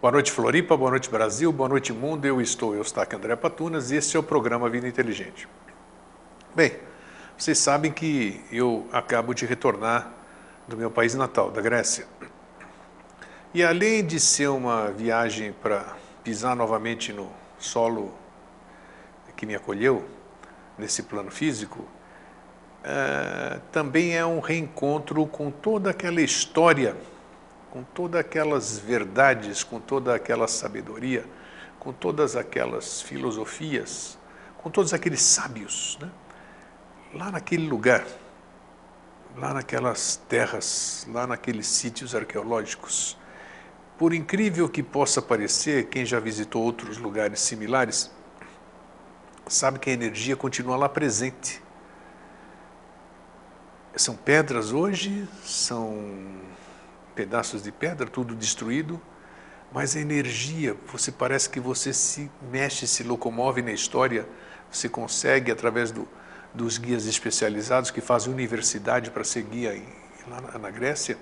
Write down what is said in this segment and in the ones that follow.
Boa noite, Floripa, boa noite, Brasil, boa noite, mundo. Eu estou, Eustáquio André Patunas, e este é o programa Vida Inteligente. Bem, vocês sabem que eu acabo de retornar do meu país natal, da Grécia. E além de ser uma viagem para pisar novamente no solo que me acolheu, nesse plano físico, também é um reencontro com toda aquela história, com todas aquelas verdades, com toda aquela sabedoria, com todas aquelas filosofias, com todos aqueles sábios, né? Lá naquele lugar, lá naquelas terras, lá naqueles sítios arqueológicos. Por incrível que possa parecer, quem já visitou outros lugares similares, sabe que a energia continua lá presente. São pedras hoje, são pedaços de pedra, tudo destruído, mas a energia, parece que você se mexe, se locomove na história, você consegue, através dos guias especializados que fazem universidade para ser guia lá na Grécia,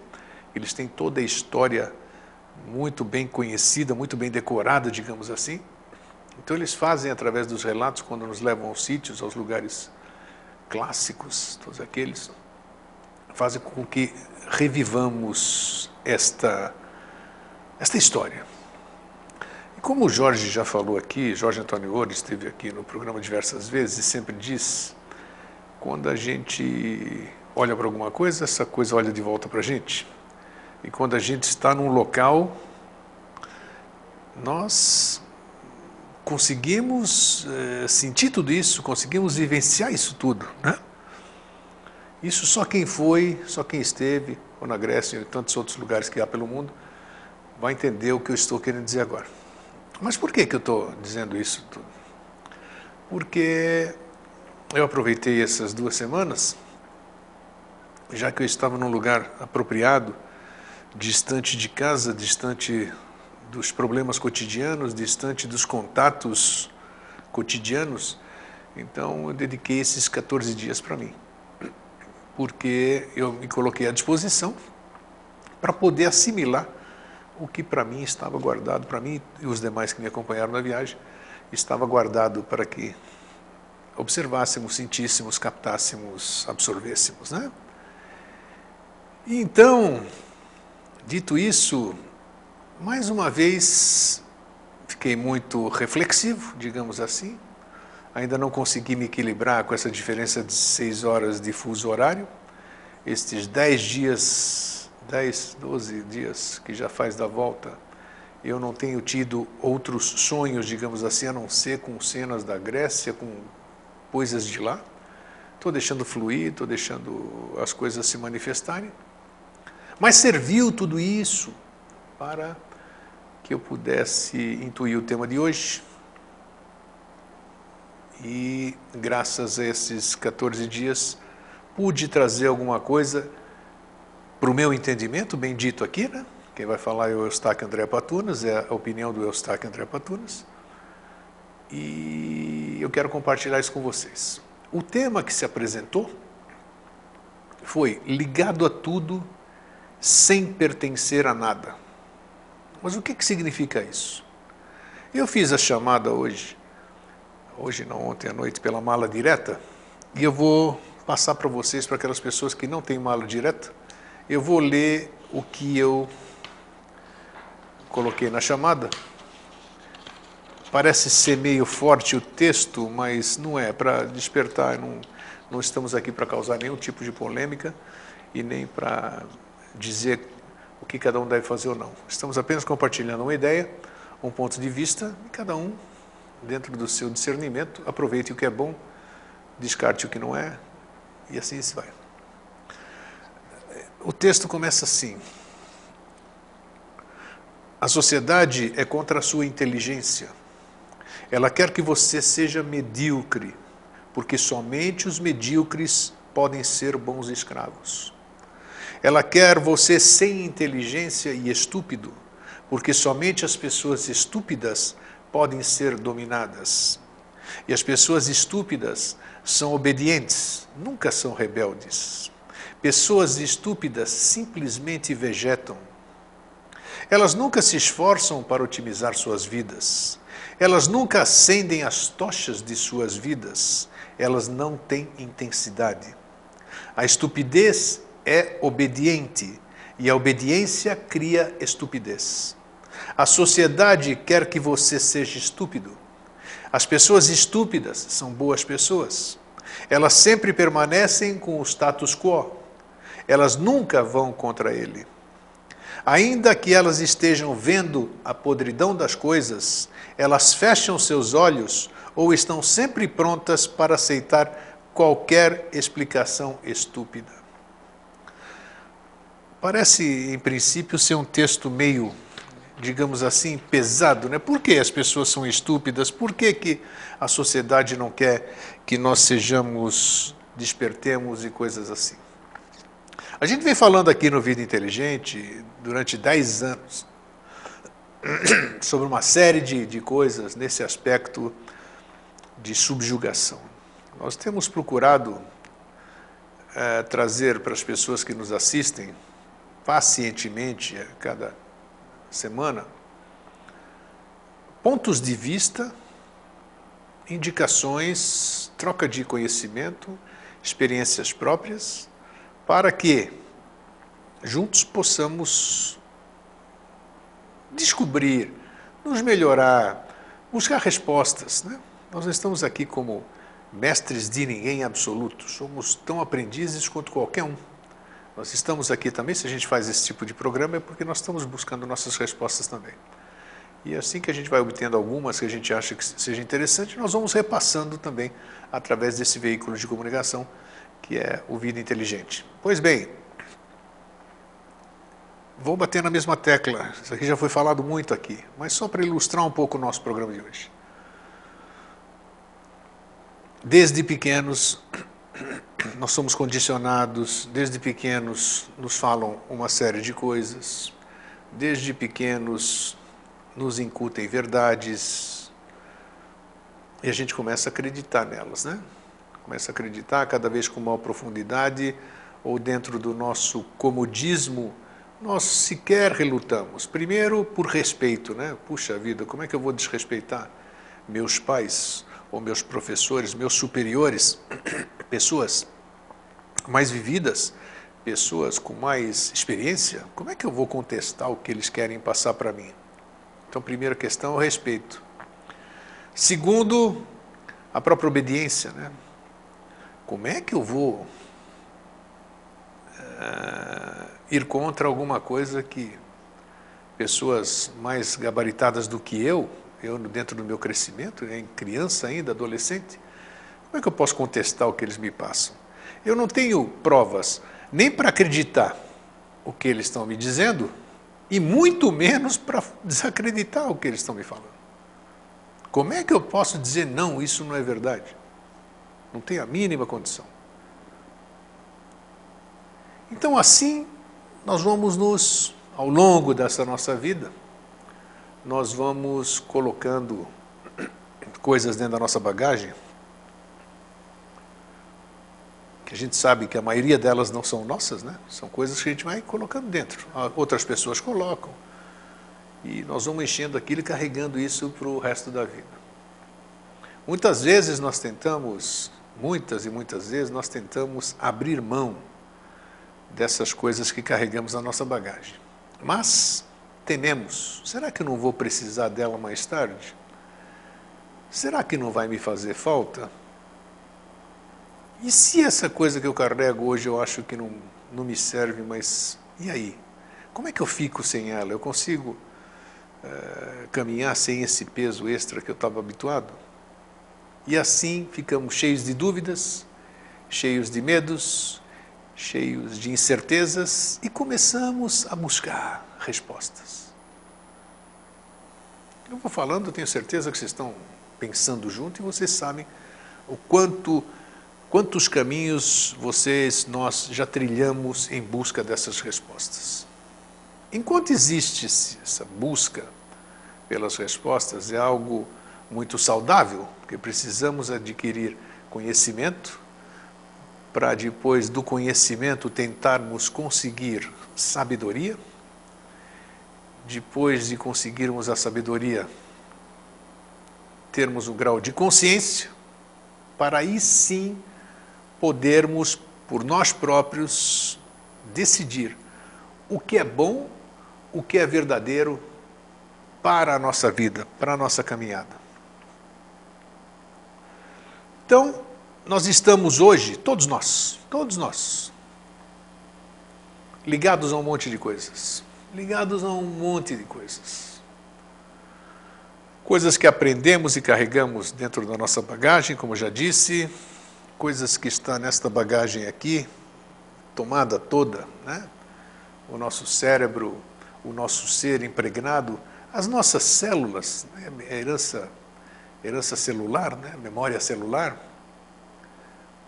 eles têm toda a história muito bem conhecida, muito bem decorada, digamos assim. Então eles fazem, através dos relatos, quando nos levam aos sítios, aos lugares clássicos, todos aqueles, fazem com que revivamos esta história. E como o Jorge já falou aqui, Jorge Antônio Ouro esteve aqui no programa diversas vezes e sempre diz, quando a gente olha para alguma coisa, essa coisa olha de volta para a gente. E quando a gente está num local, nós conseguimos sentir tudo isso, conseguimos vivenciar isso tudo, né? Isso só quem foi, só quem esteve, ou na Grécia, ou em tantos outros lugares que há pelo mundo, vai entender o que eu estou querendo dizer agora. Mas por que eu estou dizendo isso tudo? Porque eu aproveitei essas 2 semanas, já que eu estava num lugar apropriado, distante de casa, distante dos problemas cotidianos, distante dos contatos cotidianos, então eu dediquei esses 14 dias para mim. Porque eu me coloquei à disposição para poder assimilar o que para mim estava guardado, para mim e os demais que me acompanharam na viagem, estava guardado para que observássemos, sentíssemos, captássemos, absorvêssemos, né? E então, dito isso, mais uma vez fiquei muito reflexivo, digamos assim. Ainda não consegui me equilibrar com essa diferença de 6 horas de fuso horário. Estes 10 dias, 10, 12 dias que já faz da volta, eu não tenho tido outros sonhos, digamos assim, a não ser com cenas da Grécia, com coisas de lá. Estou deixando fluir, estou deixando as coisas se manifestarem. Mas serviu tudo isso para que eu pudesse intuir o tema de hoje. E graças a esses 14 dias, pude trazer alguma coisa para o meu entendimento, bem dito aqui, né? Quem vai falar é o Eustáquio André Patunas, é a opinião do Eustáquio André Patunas. E eu quero compartilhar isso com vocês. O tema que se apresentou foi ligado a tudo, sem pertencer a nada. Mas o que significa isso? Eu fiz a chamada hoje não, ontem à noite, pela mala direta, e eu vou passar para vocês, para aquelas pessoas que não têm mala direta, eu vou ler o que eu coloquei na chamada. Parece ser meio forte o texto, mas não é, para despertar, não estamos aqui para causar nenhum tipo de polêmica e nem para dizer o que cada um deve fazer ou não. Estamos apenas compartilhando uma ideia, um ponto de vista, e cada um, dentro do seu discernimento, aproveite o que é bom, descarte o que não é, e assim se vai. O texto começa assim: a sociedade é contra a sua inteligência. Ela quer que você seja medíocre, porque somente os medíocres podem ser bons escravos. Ela quer você sem inteligência e estúpido, porque somente as pessoas estúpidas podem ser dominadas. E as pessoas estúpidas são obedientes, nunca são rebeldes. Pessoas estúpidas simplesmente vegetam. Elas nunca se esforçam para otimizar suas vidas. Elas nunca acendem as tochas de suas vidas. Elas não têm intensidade. A estupidez é obediente e a obediência cria estupidez. A sociedade quer que você seja estúpido. As pessoas estúpidas são boas pessoas. Elas sempre permanecem com o status quo. Elas nunca vão contra ele. Ainda que elas estejam vendo a podridão das coisas, elas fecham seus olhos ou estão sempre prontas para aceitar qualquer explicação estúpida. Parece, em princípio, ser um texto meio, digamos assim, pesado, né? Por que as pessoas são estúpidas? Por que a sociedade não quer que nós sejamos, despertemos e coisas assim? A gente vem falando aqui no Vida Inteligente durante 10 anos sobre uma série de coisas nesse aspecto de subjugação. Nós temos procurado trazer para as pessoas que nos assistem, pacientemente, a cada semana, pontos de vista, indicações, troca de conhecimento, experiências próprias, para que juntos possamos descobrir, nos melhorar, buscar respostas, né? Nós não estamos aqui como mestres de ninguém absolutos, somos tão aprendizes quanto qualquer um. Nós estamos aqui também, se a gente faz esse tipo de programa, é porque nós estamos buscando nossas respostas também. E assim que a gente vai obtendo algumas que a gente acha que seja interessante, nós vamos repassando também através desse veículo de comunicação, que é o Vida Inteligente. Pois bem, vou bater na mesma tecla, isso aqui já foi falado muito aqui, mas só para ilustrar um pouco o nosso programa de hoje. Desde pequenos, nós somos condicionados, desde pequenos nos falam uma série de coisas, desde pequenos nos incutem verdades e a gente começa a acreditar nelas, né? Começa a acreditar cada vez com maior profundidade ou dentro do nosso comodismo, nós sequer relutamos. Primeiro, por respeito, né? Puxa vida, como é que eu vou desrespeitar meus pais ou meus professores, meus superiores, pessoas mais vividas, pessoas com mais experiência? Como é que eu vou contestar o que eles querem passar para mim? Então, primeira questão é o respeito. Segundo, a própria obediência, né? Como é que eu vou ir contra alguma coisa que pessoas mais gabaritadas do que eu dentro do meu crescimento, em criança ainda, adolescente, como é que eu posso contestar o que eles me passam? Eu não tenho provas nem para acreditar o que eles estão me dizendo e muito menos para desacreditar o que eles estão me falando. Como é que eu posso dizer, não, isso não é verdade? Não tenho a mínima condição. Então, assim, nós vamos ao longo dessa nossa vida, nós vamos colocando coisas dentro da nossa bagagem, que a gente sabe que a maioria delas não são nossas, né? São coisas que a gente vai colocando dentro. Outras pessoas colocam. E nós vamos enchendo aquilo e carregando isso para o resto da vida. Muitas vezes nós tentamos, muitas e muitas vezes nós tentamos abrir mão dessas coisas que carregamos na nossa bagagem. Mas tememos, será que eu não vou precisar dela mais tarde? Será que não vai me fazer falta? E se essa coisa que eu carrego hoje eu acho que não me serve, mas e aí? Como é que eu fico sem ela? Eu consigo caminhar sem esse peso extra que eu estava habituado? E assim ficamos cheios de dúvidas, cheios de medos, cheios de incertezas e começamos a buscar respostas. Eu vou falando, eu tenho certeza que vocês estão pensando junto e vocês sabem o quantos caminhos nós já trilhamos em busca dessas respostas. Enquanto existe essa busca pelas respostas, é algo muito saudável, porque precisamos adquirir conhecimento para depois do conhecimento tentarmos conseguir sabedoria. depois de conseguirmos a sabedoria, termos um grau de consciência, para aí sim podermos, por nós próprios, decidir o que é bom, o que é verdadeiro para a nossa vida, para a nossa caminhada. Então, nós estamos hoje, todos nós, ligados a um monte de coisas. Coisas que aprendemos e carregamos dentro da nossa bagagem, como eu já disse, coisas que estão nesta bagagem aqui, tomada toda, né? O nosso cérebro, o nosso ser impregnado, as nossas células, né? herança celular, né? Memória celular,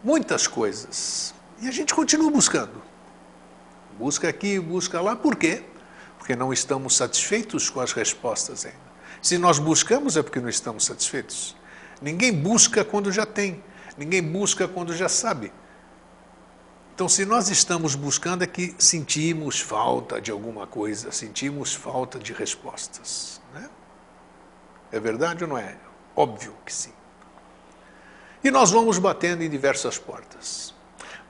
muitas coisas. E a gente continua buscando. Busca aqui, busca lá. Por quê? Porque não estamos satisfeitos com as respostas ainda. Se nós buscamos é porque não estamos satisfeitos. Ninguém busca quando já tem. Ninguém busca quando já sabe. Então, se nós estamos buscando é que sentimos falta de alguma coisa, sentimos falta de respostas, né? É verdade ou não é? Óbvio que sim. E nós vamos batendo em diversas portas.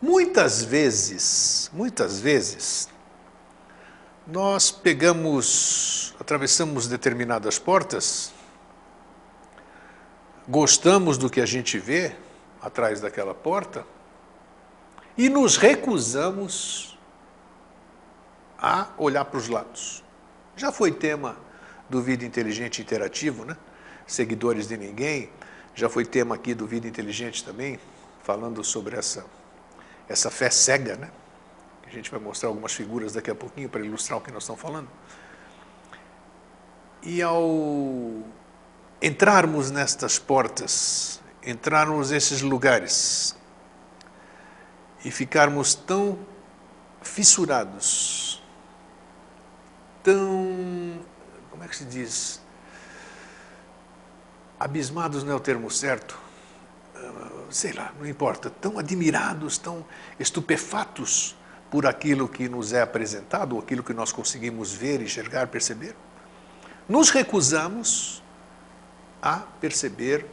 Muitas vezes, nós atravessamos determinadas portas, gostamos do que a gente vê atrás daquela porta e nos recusamos a olhar para os lados. Já foi tema do Vida Inteligente Interativo, né? Seguidores de Ninguém, já foi tema aqui do Vida Inteligente também, falando sobre essa fé cega, né? A gente vai mostrar algumas figuras daqui a pouquinho para ilustrar o que nós estamos falando. E ao entrarmos nestas portas, entrarmos nesses lugares e ficarmos tão fissurados, como é que se diz? Abismados não é o termo certo, sei lá, não importa, tão admirados, tão estupefatos por aquilo que nos é apresentado, ou aquilo que nós conseguimos ver, enxergar, perceber, nos recusamos a perceber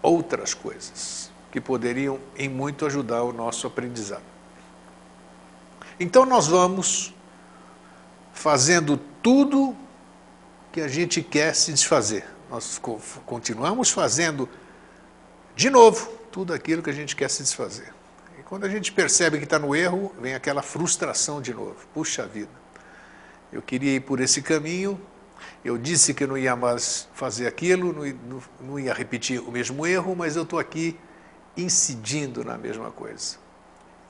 outras coisas que poderiam em muito ajudar o nosso aprendizado. Então nós vamos fazendo tudo que a gente quer se desfazer. Nós continuamos fazendo de novo tudo aquilo que a gente quer se desfazer. E quando a gente percebe que está no erro, vem aquela frustração de novo. Puxa vida, eu queria ir por esse caminho, eu disse que não ia mais fazer aquilo, não ia repetir o mesmo erro, mas eu estou aqui incidindo na mesma coisa.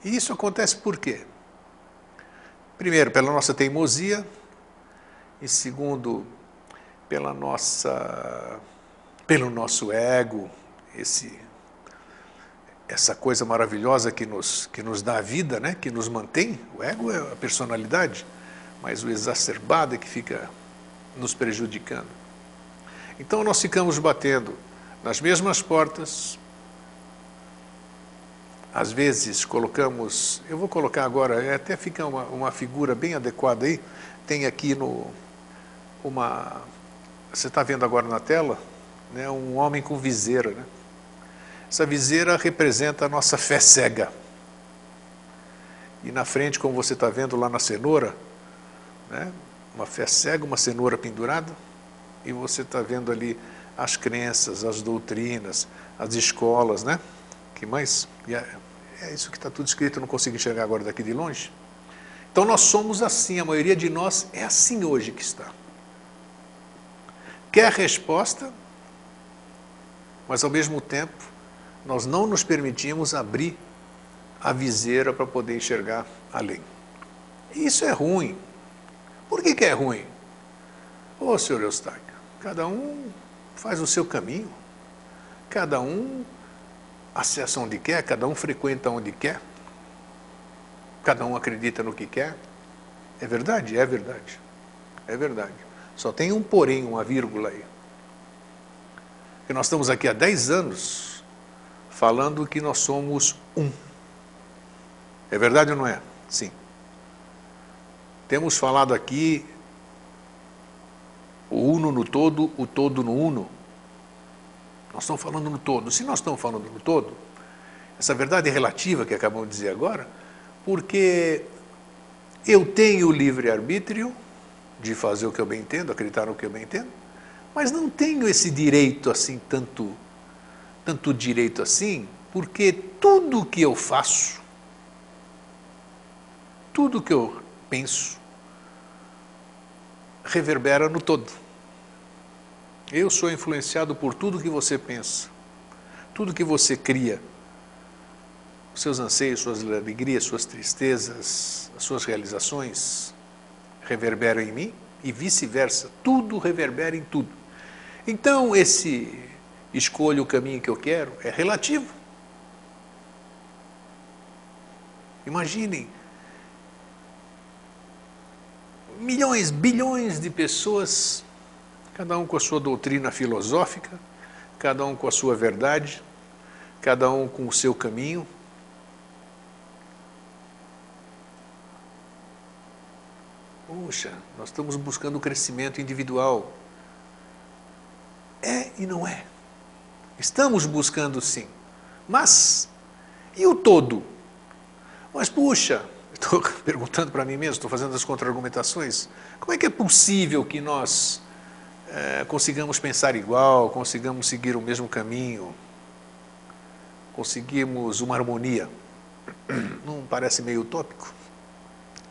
E isso acontece por quê? Primeiro, pela nossa teimosia, e segundo, pelo nosso ego, essa coisa maravilhosa que nos dá a vida, né? Que nos mantém. O ego é a personalidade, mas o exacerbado é que fica nos prejudicando. Então nós ficamos batendo nas mesmas portas. Às vezes colocamos, eu vou colocar agora, até fica uma figura bem adequada aí, tem aqui você está vendo agora na tela, né, um homem com viseira, né? Essa viseira representa a nossa fé cega. E na frente, como você está vendo lá na cenoura, né, uma fé cega, uma cenoura pendurada, e você está vendo ali as crenças, as doutrinas, as escolas, né? Que mais? É isso que está tudo escrito, eu não consigo enxergar agora daqui de longe. Então nós somos assim, a maioria de nós é assim hoje que está. Quer resposta, mas ao mesmo tempo nós não nos permitimos abrir a viseira para poder enxergar além. E isso é ruim. Por que é ruim? Ô, senhor Eustáquio, cada um faz o seu caminho, cada um acessa onde quer, cada um frequenta onde quer, cada um acredita no que quer. É verdade? É verdade. É verdade. Só tem um porém, uma vírgula aí. Porque nós estamos aqui há 10 anos falando que nós somos um. É verdade ou não é? Sim. Temos falado aqui O uno no todo, o todo no uno. Nós estamos falando no todo. Se nós estamos falando no todo, essa verdade é relativa que acabamos de dizer agora, porque eu tenho o livre-arbítrio de fazer o que eu bem entendo, acreditar no que eu bem entendo, mas não tenho esse direito assim, tanto direito assim, porque tudo que eu faço, tudo que eu penso, reverbera no todo. Eu sou influenciado por tudo que você pensa, tudo que você cria, os seus anseios, suas alegrias, suas tristezas, as suas realizações reverberam em mim e vice-versa, tudo reverbera em tudo. Então esse escolha o caminho que eu quero é relativo. Imaginem, milhões, bilhões de pessoas, cada um com a sua doutrina filosófica, cada um com a sua verdade, cada um com o seu caminho. Puxa, nós estamos buscando o crescimento individual. É e não é. Estamos buscando sim. Mas, e o todo? Mas puxa, estou perguntando para mim mesmo, estou fazendo as contra-argumentações. Como é que é possível que nós consigamos pensar igual, consigamos seguir o mesmo caminho, conseguimos uma harmonia? Não parece meio utópico?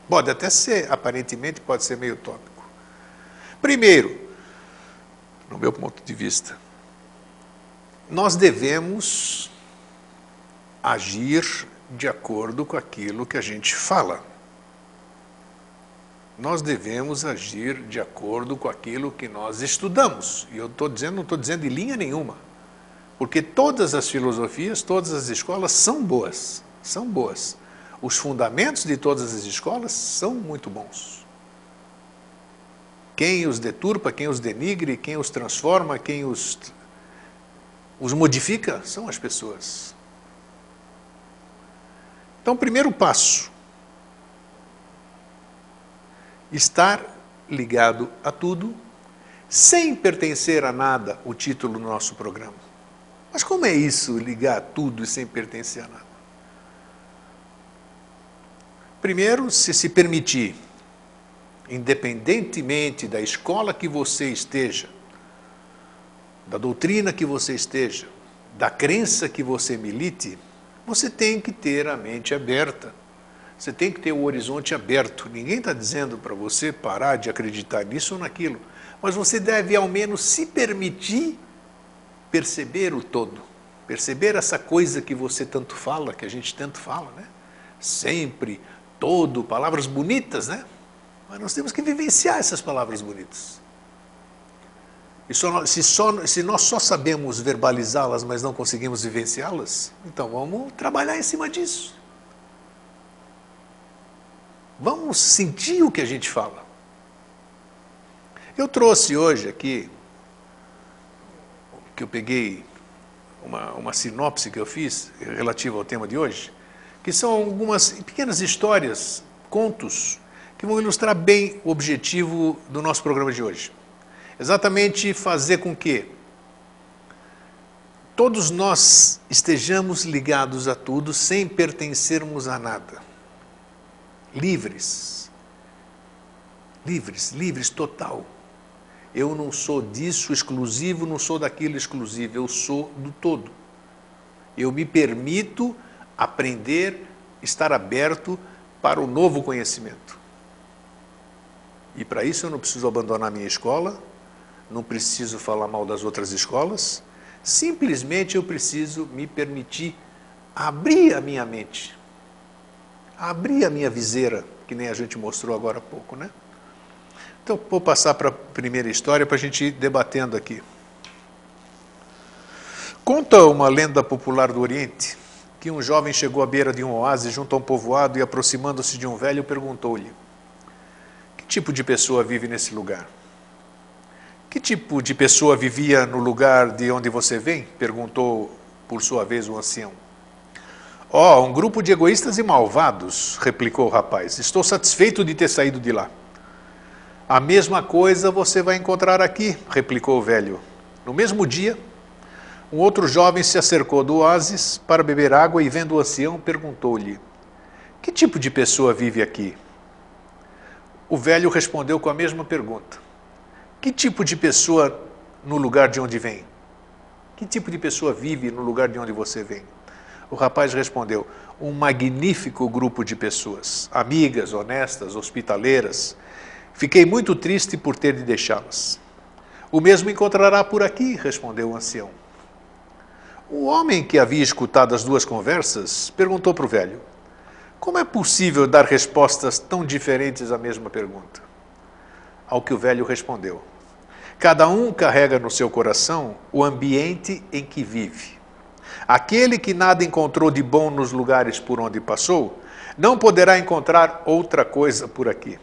Pode até ser, aparentemente pode ser meio utópico. Primeiro, no meu ponto de vista, nós devemos agir de acordo com aquilo que a gente fala. Nós devemos agir de acordo com aquilo que nós estudamos. E eu não estou dizendo de linha nenhuma, porque todas as filosofias, todas as escolas são boas, são boas. Os fundamentos de todas as escolas são muito bons. Quem os deturpa, quem os denigre, quem os transforma, quem os modifica, são as pessoas. Então, primeiro passo, estar ligado a tudo, sem pertencer a nada, o título do nosso programa. Mas como é isso, ligar a tudo e sem pertencer a nada? Primeiro, se permitir, independentemente da escola que você esteja, da doutrina que você esteja, da crença que você milite, você tem que ter a mente aberta. Você tem que ter o horizonte aberto. Ninguém está dizendo para você parar de acreditar nisso ou naquilo. Mas você deve, ao menos, se permitir perceber o todo. Perceber essa coisa que você tanto fala, que a gente tanto fala, né? Sempre, todo, palavras bonitas, né? Mas nós temos que vivenciar essas palavras bonitas. E se nós só sabemos verbalizá-las, mas não conseguimos vivenciá-las, então vamos trabalhar em cima disso. Vamos sentir o que a gente fala. Eu trouxe hoje aqui, que eu peguei uma sinopse que eu fiz relativa ao tema de hoje, que são algumas pequenas histórias, contos, que vão ilustrar bem o objetivo do nosso programa de hoje. Exatamente fazer com que todos nós estejamos ligados a tudo sem pertencermos a nada. Livres. Livres, livres total. Eu não sou disso exclusivo, não sou daquilo exclusivo, eu sou do todo. Eu me permito aprender, estar aberto para o novo conhecimento. E para isso eu não preciso abandonar minha escola, não preciso falar mal das outras escolas, simplesmente eu preciso me permitir abrir a minha mente, abrir a minha viseira, que nem a gente mostrou agora há pouco, né? Então, vou passar para a primeira história para a gente ir debatendo aqui. Conta uma lenda popular do Oriente que um jovem chegou à beira de um oásis junto a um povoado e, aproximando-se de um velho, perguntou-lhe: que tipo de pessoa vive nesse lugar? Que tipo de pessoa vivia no lugar de onde você vem? Perguntou, por sua vez, o ancião. Oh, um grupo de egoístas e malvados, replicou o rapaz. Estou satisfeito de ter saído de lá. A mesma coisa você vai encontrar aqui, replicou o velho. No mesmo dia, um outro jovem se acercou do oásis para beber água e, vendo o ancião, perguntou-lhe: que tipo de pessoa vive aqui? O velho respondeu com a mesma pergunta: que tipo de pessoa no lugar de onde vem? Que tipo de pessoa vive no lugar de onde você vem? O rapaz respondeu: um magnífico grupo de pessoas, amigas, honestas, hospitaleiras. Fiquei muito triste por ter de deixá-las. O mesmo encontrará por aqui, respondeu o ancião. O homem que havia escutado as duas conversas perguntou para o velho: como é possível dar respostas tão diferentes à mesma pergunta? Ao que o velho respondeu: cada um carrega no seu coração o ambiente em que vive. Aquele que nada encontrou de bom nos lugares por onde passou, não poderá encontrar outra coisa por aqui.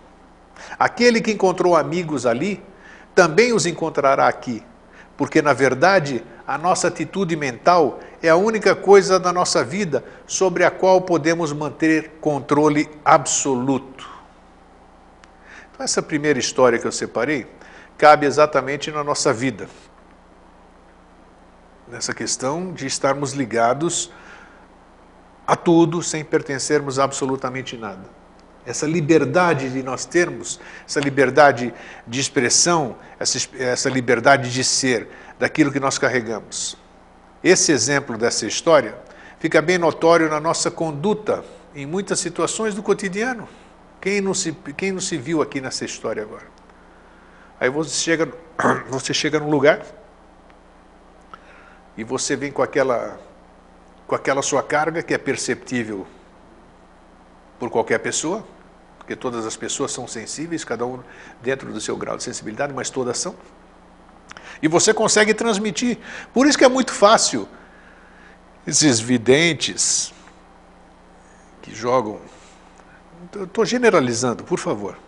Aquele que encontrou amigos ali, também os encontrará aqui, porque, na verdade, a nossa atitude mental é a única coisa da nossa vida sobre a qual podemos manter controle absoluto. Então, essa primeira história que eu separei cabe exatamente na nossa vida, nessa questão de estarmos ligados a tudo sem pertencermos a absolutamente nada. Essa liberdade de nós termos, essa liberdade de expressão, essa liberdade de ser, daquilo que nós carregamos. Esse exemplo dessa história fica bem notório na nossa conduta em muitas situações do cotidiano. Quem não se viu aqui nessa história agora? Aí você chega num lugar e você vem com aquela sua carga que é perceptível por qualquer pessoa, porque todas as pessoas são sensíveis, cada um dentro do seu grau de sensibilidade, mas todas são. E você consegue transmitir. Por isso que é muito fácil esses videntes que jogam... Estou generalizando, por favor.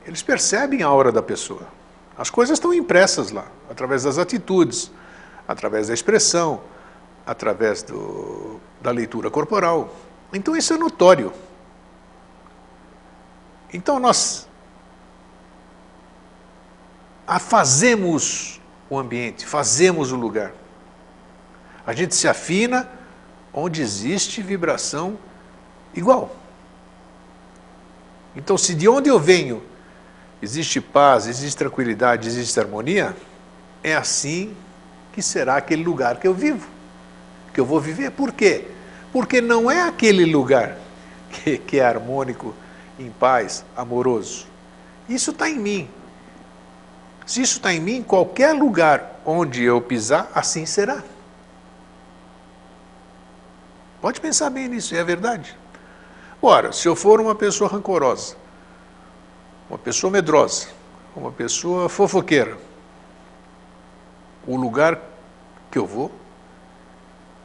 Eles percebem a aura da pessoa. As coisas estão impressas lá, através das atitudes, através da expressão, através da leitura corporal. Então isso é notório. Então nós fazemos o ambiente, fazemos o lugar. A gente se afina onde existe vibração igual. Então, se de onde eu venho existe paz, existe tranquilidade, existe harmonia, é assim que será aquele lugar que eu vivo, que eu vou viver. Por quê? Porque não é aquele lugar que é harmônico, em paz, amoroso. Isso está em mim. Se isso está em mim, qualquer lugar onde eu pisar, assim será. Pode pensar bem nisso, é verdade. Ora, se eu for uma pessoa rancorosa, uma pessoa medrosa, uma pessoa fofoqueira, o lugar que eu vou,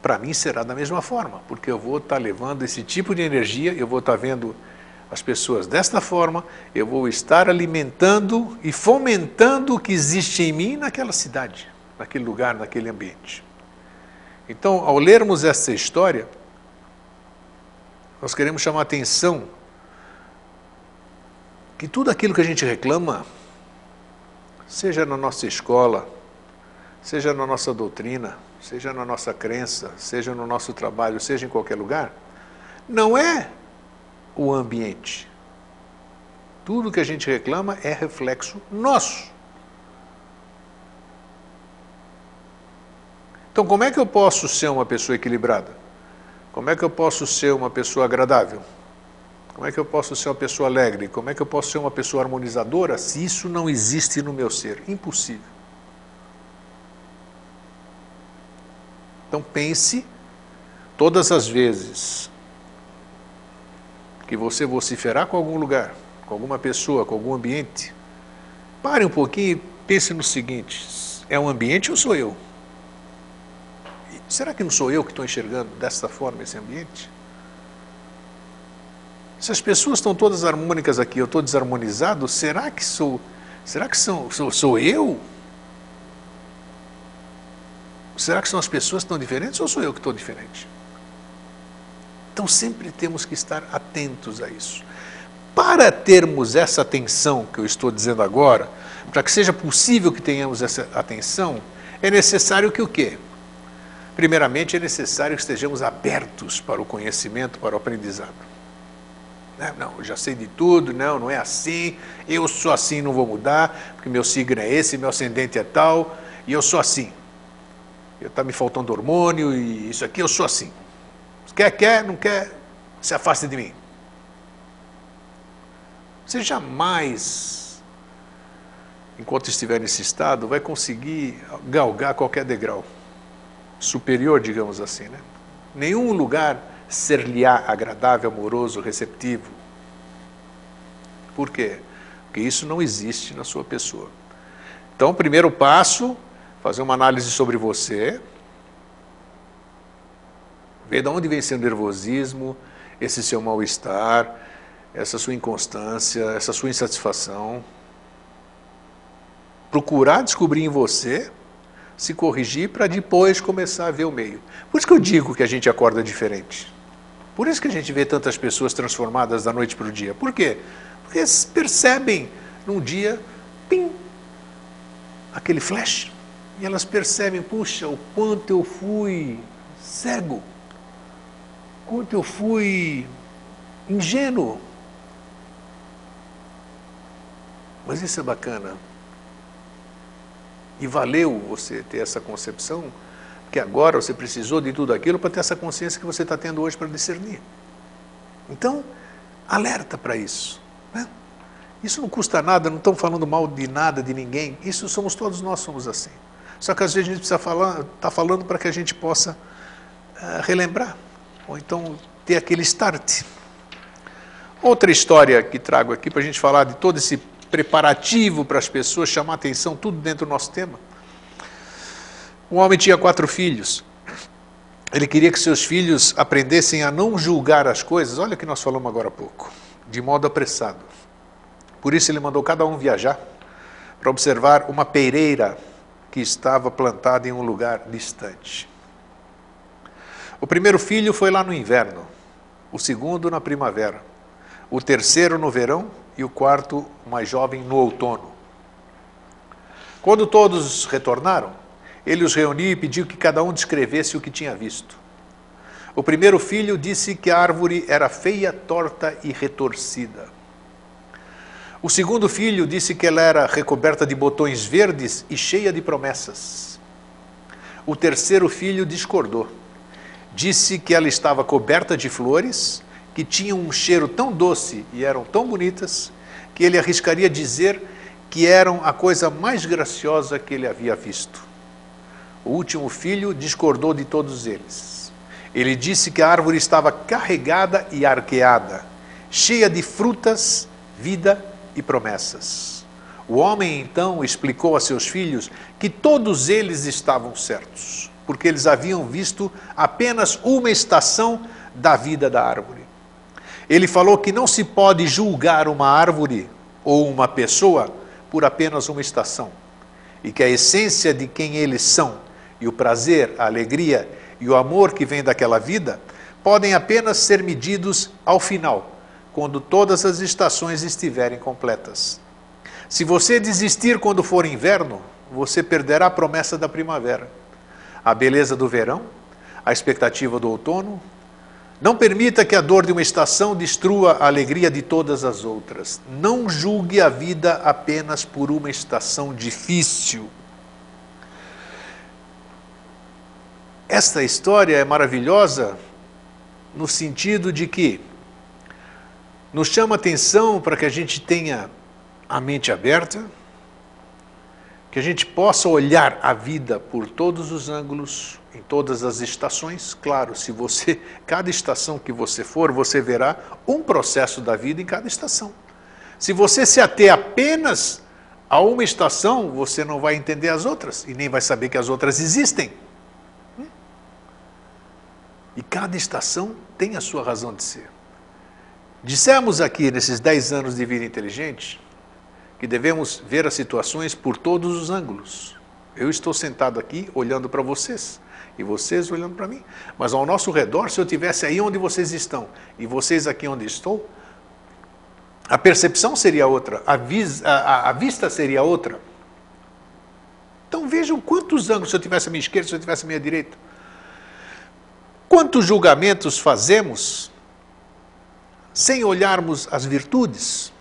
para mim será da mesma forma, porque eu vou estar levando esse tipo de energia, eu vou estar vendo as pessoas desta forma, eu vou estar alimentando e fomentando o que existe em mim naquela cidade, naquele lugar, naquele ambiente. Então, ao lermos essa história, nós queremos chamar a atenção que tudo aquilo que a gente reclama, seja na nossa escola, seja na nossa doutrina, seja na nossa crença, seja no nosso trabalho, seja em qualquer lugar, não é o ambiente. Tudo que a gente reclama é reflexo nosso. Então, como é que eu posso ser uma pessoa equilibrada? Como é que eu posso ser uma pessoa agradável? Como é que eu posso ser uma pessoa alegre? Como é que eu posso ser uma pessoa harmonizadora se isso não existe no meu ser? Impossível. Então pense, todas as vezes que você vociferar com algum lugar, com alguma pessoa, com algum ambiente, pare um pouquinho e pense no seguinte: é um ambiente ou sou eu? Será que não sou eu que estou enxergando dessa forma esse ambiente? Se as pessoas estão todas harmônicas aqui, eu estou desarmonizado, será que sou eu? Será que são as pessoas que estão diferentes ou sou eu que estou diferente? Então sempre temos que estar atentos a isso. para termos essa atenção que eu estou dizendo agora, para que seja possível que tenhamos essa atenção, é necessário que o quê? Primeiramente, é necessário que estejamos abertos para o conhecimento, para o aprendizado. Não, eu já sei de tudo, não é assim, eu sou assim, não vou mudar, porque meu signo é esse, meu ascendente é tal, e eu sou assim. Está me faltando hormônio, e isso aqui eu sou assim. Quer, não quer, se afaste de mim. Você jamais, enquanto estiver nesse estado, vai conseguir galgar qualquer degrau superior, digamos assim, né? Nenhum lugar ser-lhe-á agradável, amoroso, receptivo. Por quê? Porque isso não existe na sua pessoa. Então, o primeiro passo, fazer uma análise sobre você, ver de onde vem seu nervosismo, esse seu mal-estar, essa sua inconstância, essa sua insatisfação. Procurar descobrir em você, se corrigir para depois começar a ver o meio. Por isso que eu digo que a gente acorda diferente. Por isso que a gente vê tantas pessoas transformadas da noite para o dia. Por quê? Porque eles percebem num dia, pim, aquele flash. E elas percebem, puxa, o quanto eu fui cego, o quanto eu fui ingênuo. Mas isso é bacana. E valeu você ter essa concepção, porque agora você precisou de tudo aquilo para ter essa consciência que você está tendo hoje para discernir. Então, alerta para isso, né? Isso não custa nada, não estão falando mal de nada, de ninguém. Isso somos todos nós, somos assim. Só que às vezes a gente precisa tá falando para que a gente possa relembrar, ou então ter aquele start. Outra história que trago aqui para a gente falar de todo esse preparativo para as pessoas, chamar atenção, tudo dentro do nosso tema. Um homem tinha 4 filhos. Ele queria que seus filhos aprendessem a não julgar as coisas, olha o que nós falamos agora há pouco, de modo apressado. Por isso ele mandou cada um viajar para observar uma pereira que estava plantada em um lugar distante. O primeiro filho foi lá no inverno, o segundo na primavera, o terceiro no verão e o quarto, mais jovem, no outono. Quando todos retornaram, ele os reuniu e pediu que cada um descrevesse o que tinha visto. O primeiro filho disse que a árvore era feia, torta e retorcida. O segundo filho disse que ela era recoberta de botões verdes e cheia de promessas. O terceiro filho discordou. Disse que ela estava coberta de flores, que tinham um cheiro tão doce e eram tão bonitas, que ele arriscaria dizer que eram a coisa mais graciosa que ele havia visto. O último filho discordou de todos eles. Ele disse que a árvore estava carregada e arqueada, cheia de frutas, vida e promessas. O homem então explicou a seus filhos que todos eles estavam certos, porque eles haviam visto apenas uma estação da vida da árvore. Ele falou que não se pode julgar uma árvore ou uma pessoa por apenas uma estação, e que a essência de quem eles são, e o prazer, a alegria e o amor que vem daquela vida, podem apenas ser medidos ao final, quando todas as estações estiverem completas. Se você desistir quando for inverno, você perderá a promessa da primavera, a beleza do verão, a expectativa do outono. Não permita que a dor de uma estação destrua a alegria de todas as outras. Não julgue a vida apenas por uma estação difícil. Esta história é maravilhosa no sentido de que nos chama atenção para que a gente tenha a mente aberta, que a gente possa olhar a vida por todos os ângulos, em todas as estações. Claro, se você, cada estação que você for, você verá um processo da vida em cada estação. Se você se ater apenas a uma estação, você não vai entender as outras e nem vai saber que as outras existem. E cada estação tem a sua razão de ser. Dissemos aqui, nesses 10 anos de vida inteligente, que devemos ver as situações por todos os ângulos. Eu estou sentado aqui olhando para vocês, e vocês olhando para mim. Mas ao nosso redor, se eu estivesse aí onde vocês estão, e vocês aqui onde estou, A percepção seria outra, a vista seria outra. Então vejam quantos ângulos, se eu tivesse à minha esquerda, se eu tivesse à minha direita. Quantos julgamentos fazemos sem olharmos as virtudes?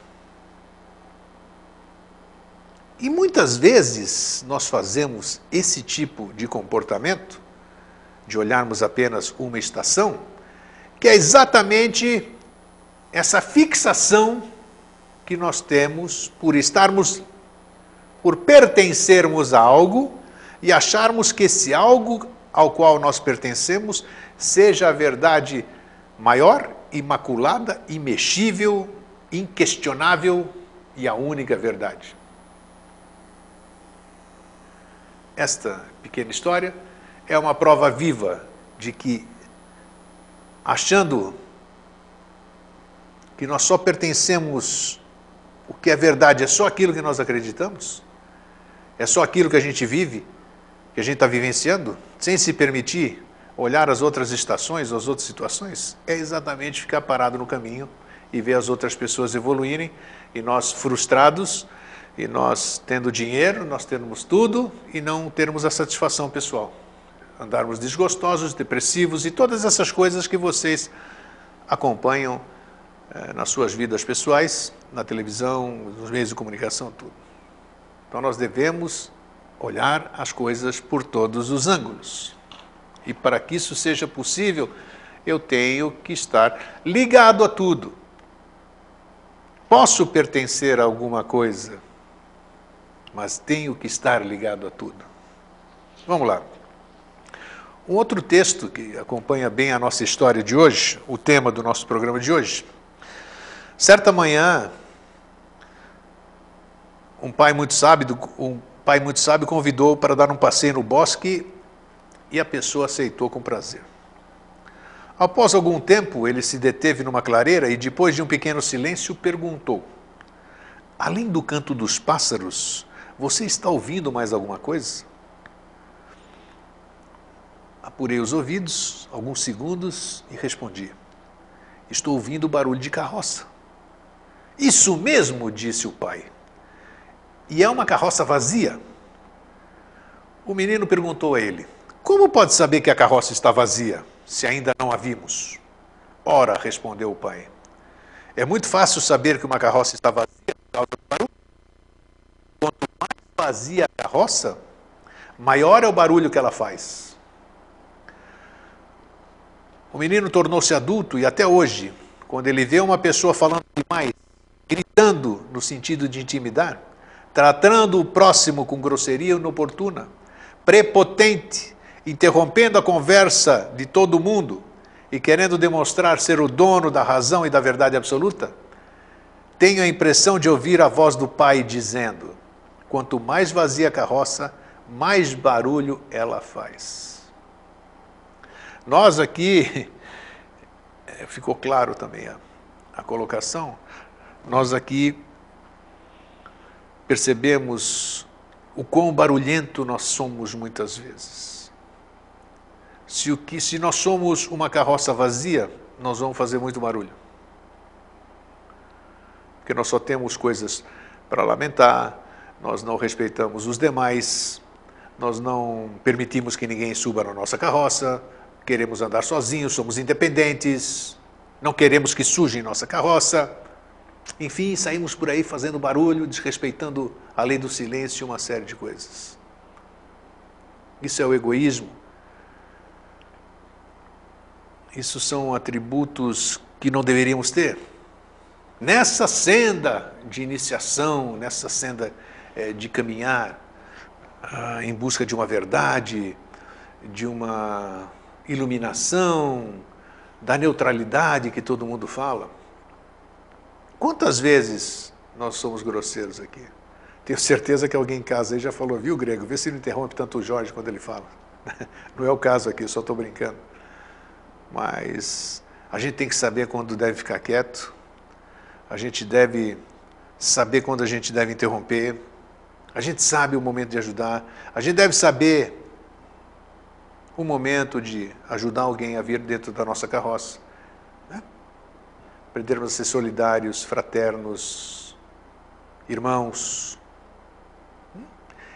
E muitas vezes nós fazemos esse tipo de comportamento, de olharmos apenas uma estação, que é exatamente essa fixação que nós temos por pertencermos a algo e acharmos que esse algo ao qual nós pertencemos seja a verdade maior, imaculada, imexível, inquestionável e a única verdade. Esta pequena história é uma prova viva de que, achando que nós só pertencemos, o que é verdade é só aquilo que nós acreditamos, é só aquilo que a gente vive, que a gente está vivenciando, sem se permitir olhar as outras estações, as outras situações, é exatamente ficar parado no caminho e ver as outras pessoas evoluírem e nós frustrados, e nós tendo dinheiro, nós termos tudo e não termos a satisfação pessoal. Andarmos desgostosos, depressivos e todas essas coisas que vocês acompanham nas suas vidas pessoais, na televisão, nos meios de comunicação, tudo. Então nós devemos olhar as coisas por todos os ângulos. E para que isso seja possível, eu tenho que estar ligado a tudo. Posso pertencer a alguma coisa, mas tenho que estar ligado a tudo. Vamos lá. Um outro texto que acompanha bem a nossa história de hoje, o tema do nosso programa de hoje. Certa manhã, um pai muito sábio convidou para dar um passeio no bosque e a pessoa aceitou com prazer. Após algum tempo, ele se deteve numa clareira e, depois de um pequeno silêncio, perguntou: além do canto dos pássaros, você está ouvindo mais alguma coisa? Apurei os ouvidos, alguns segundos, e respondi: estou ouvindo o barulho de carroça. Isso mesmo, disse o pai. E é uma carroça vazia? O menino perguntou a ele: como pode saber que a carroça está vazia, se ainda não a vimos? Ora, respondeu o pai, é muito fácil saber que uma carroça está vazia por causa do barulho. Quanto mais vazia a carroça, maior é o barulho que ela faz. O menino tornou-se adulto e até hoje, quando ele vê uma pessoa falando demais, gritando no sentido de intimidar, tratando o próximo com grosseria inoportuna, prepotente, interrompendo a conversa de todo mundo e querendo demonstrar ser o dono da razão e da verdade absoluta, tenho a impressão de ouvir a voz do pai dizendo: quanto mais vazia a carroça, mais barulho ela faz. Nós aqui, ficou claro também a colocação, nós aqui percebemos o quão barulhento nós somos muitas vezes. Se nós somos uma carroça vazia, nós vamos fazer muito barulho. Porque nós só temos coisas para lamentar, nós não respeitamos os demais, nós não permitimos que ninguém suba na nossa carroça, queremos andar sozinhos, somos independentes, não queremos que sujem nossa carroça. Enfim, saímos por aí fazendo barulho, desrespeitando a lei do silêncio e uma série de coisas. Isso é o egoísmo. Isso são atributos que não deveríamos ter. Nessa senda de iniciação, nessa senda de caminhar em busca de uma verdade, de uma iluminação, da neutralidade que todo mundo fala. Quantas vezes nós somos grosseiros aqui? Tenho certeza que alguém em casa aí já falou: viu, Grego, vê se não interrompe tanto o Jorge quando ele fala. Não é o caso aqui, eu só estou brincando. Mas a gente tem que saber quando deve ficar quieto, a gente deve saber quando a gente deve interromper, a gente sabe o momento de ajudar, a gente deve saber o momento de ajudar alguém a vir dentro da nossa carroça. aprendermos a ser solidários, fraternos, irmãos.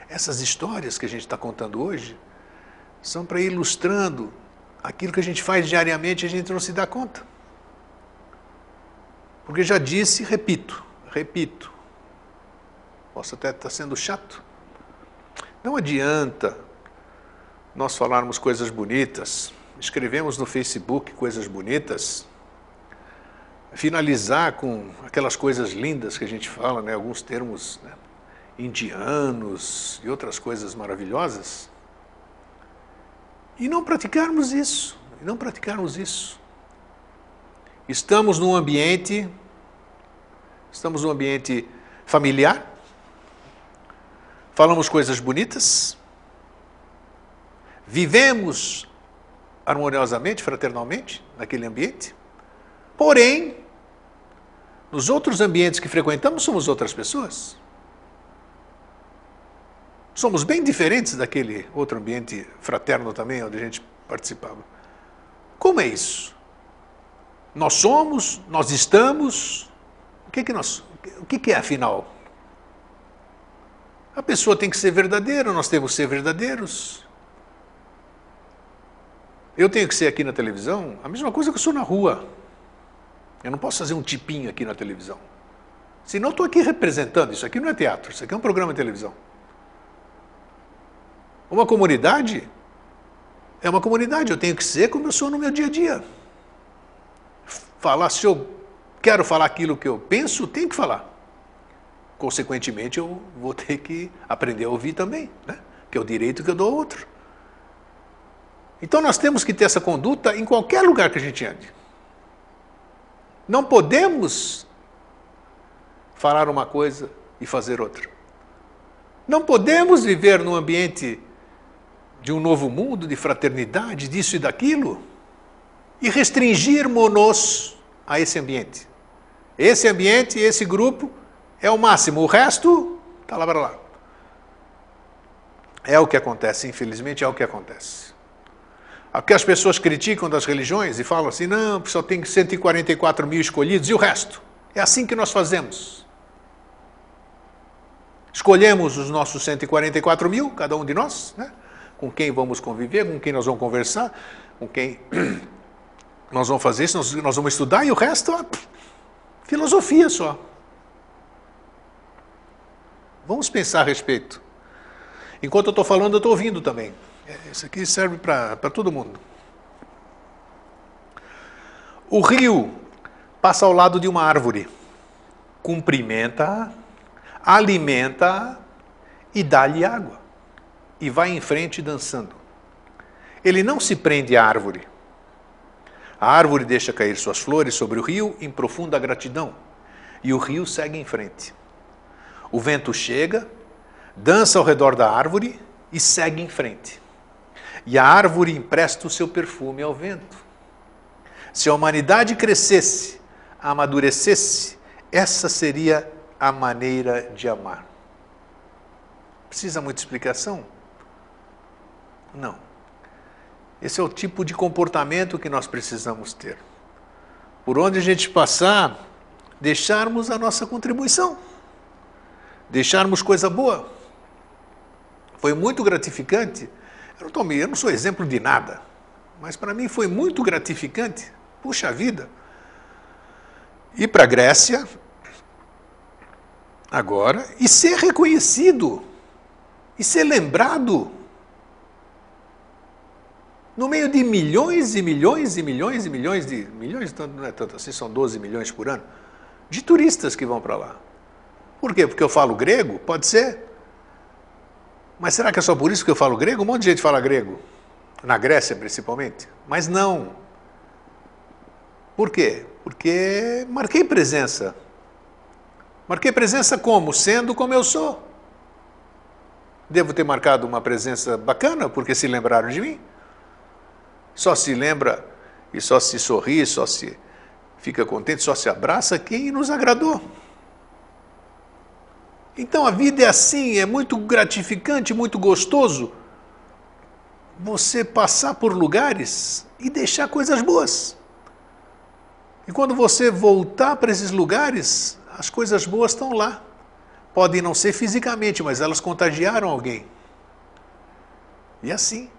Essas histórias que a gente está contando hoje são para ir ilustrando aquilo que a gente faz diariamente e a gente não se dá conta. Porque já disse, repito, posso até estar sendo chato. Não adianta nós falarmos coisas bonitas, escrevemos no Facebook coisas bonitas, finalizar com aquelas coisas lindas que a gente fala, né, alguns termos, né, indianos e outras coisas maravilhosas, e não praticarmos isso, Estamos num ambiente familiar, falamos coisas bonitas, vivemos harmoniosamente, fraternalmente, naquele ambiente, porém, nos outros ambientes que frequentamos, somos outras pessoas. Somos bem diferentes daquele outro ambiente fraterno também, onde a gente participava. Como é isso? Nós somos, nós estamos, o que é afinal? A pessoa tem que ser verdadeira, nós temos que ser verdadeiros. Eu tenho que ser aqui na televisão a mesma coisa que eu sou na rua. Eu não posso fazer um tipinho aqui na televisão. Senão eu estou aqui representando, isso aqui não é teatro, isso aqui é um programa de televisão. Uma comunidade é uma comunidade, eu tenho que ser como eu sou no meu dia a dia. Se eu quero falar aquilo que eu penso, tenho que falar. Consequentemente, eu vou ter que aprender a ouvir também, né? Que é o direito que eu dou ao outro. Então nós temos que ter essa conduta em qualquer lugar que a gente ande. Não podemos falar uma coisa e fazer outra. Não podemos viver num ambiente de um novo mundo, de fraternidade, disso e daquilo, e restringirmos-nos a esse ambiente. Esse ambiente, esse grupo, é o máximo. O resto, está lá para lá. É o que acontece, infelizmente é o que acontece. Porque as pessoas criticam das religiões e falam assim, não, só tem 144 mil escolhidos, e o resto? É assim que nós fazemos. Escolhemos os nossos 144 mil, cada um de nós, né? Com quem vamos conviver, com quem nós vamos conversar, com quem nós vamos fazer isso, nós vamos estudar, e o resto é filosofia só. Vamos pensar a respeito. Enquanto eu estou falando, eu estou ouvindo também. Isso aqui serve para todo mundo. O rio passa ao lado de uma árvore, cumprimenta-a, alimenta-a e dá-lhe água. E vai em frente dançando. Ele não se prende à árvore. A árvore deixa cair suas flores sobre o rio em profunda gratidão. E o rio segue em frente. O vento chega, dança ao redor da árvore e segue em frente. E a árvore empresta o seu perfume ao vento. Se a humanidade crescesse, amadurecesse, essa seria a maneira de amar. Precisa muita explicação? Não. Esse é o tipo de comportamento que nós precisamos ter. Por onde a gente passar, deixarmos a nossa contribuição. Deixarmos coisa boa. Foi muito gratificante. Eu não sou exemplo de nada, mas para mim foi muito gratificante. Puxa vida. Ir para a Grécia, agora, e ser reconhecido, e ser lembrado, no meio de milhões e milhões e milhões e milhões de... Milhões, não é tanto assim, são 12 milhões por ano, de turistas que vão para lá. Por quê? Porque eu falo grego? Pode ser. Mas será que é só por isso que eu falo grego? Um monte de gente fala grego. Na Grécia, principalmente. Mas não. Por quê? Porque marquei presença. Marquei presença como? Sendo como eu sou. Devo ter marcado uma presença bacana, porque se lembraram de mim. Só se lembra e só se sorri, só se fica contente, só se abraça quem nos agradou. Então a vida é assim, é muito gratificante, muito gostoso você passar por lugares e deixar coisas boas. E quando você voltar para esses lugares, as coisas boas estão lá. Podem não ser fisicamente, mas elas contagiaram alguém. E assim.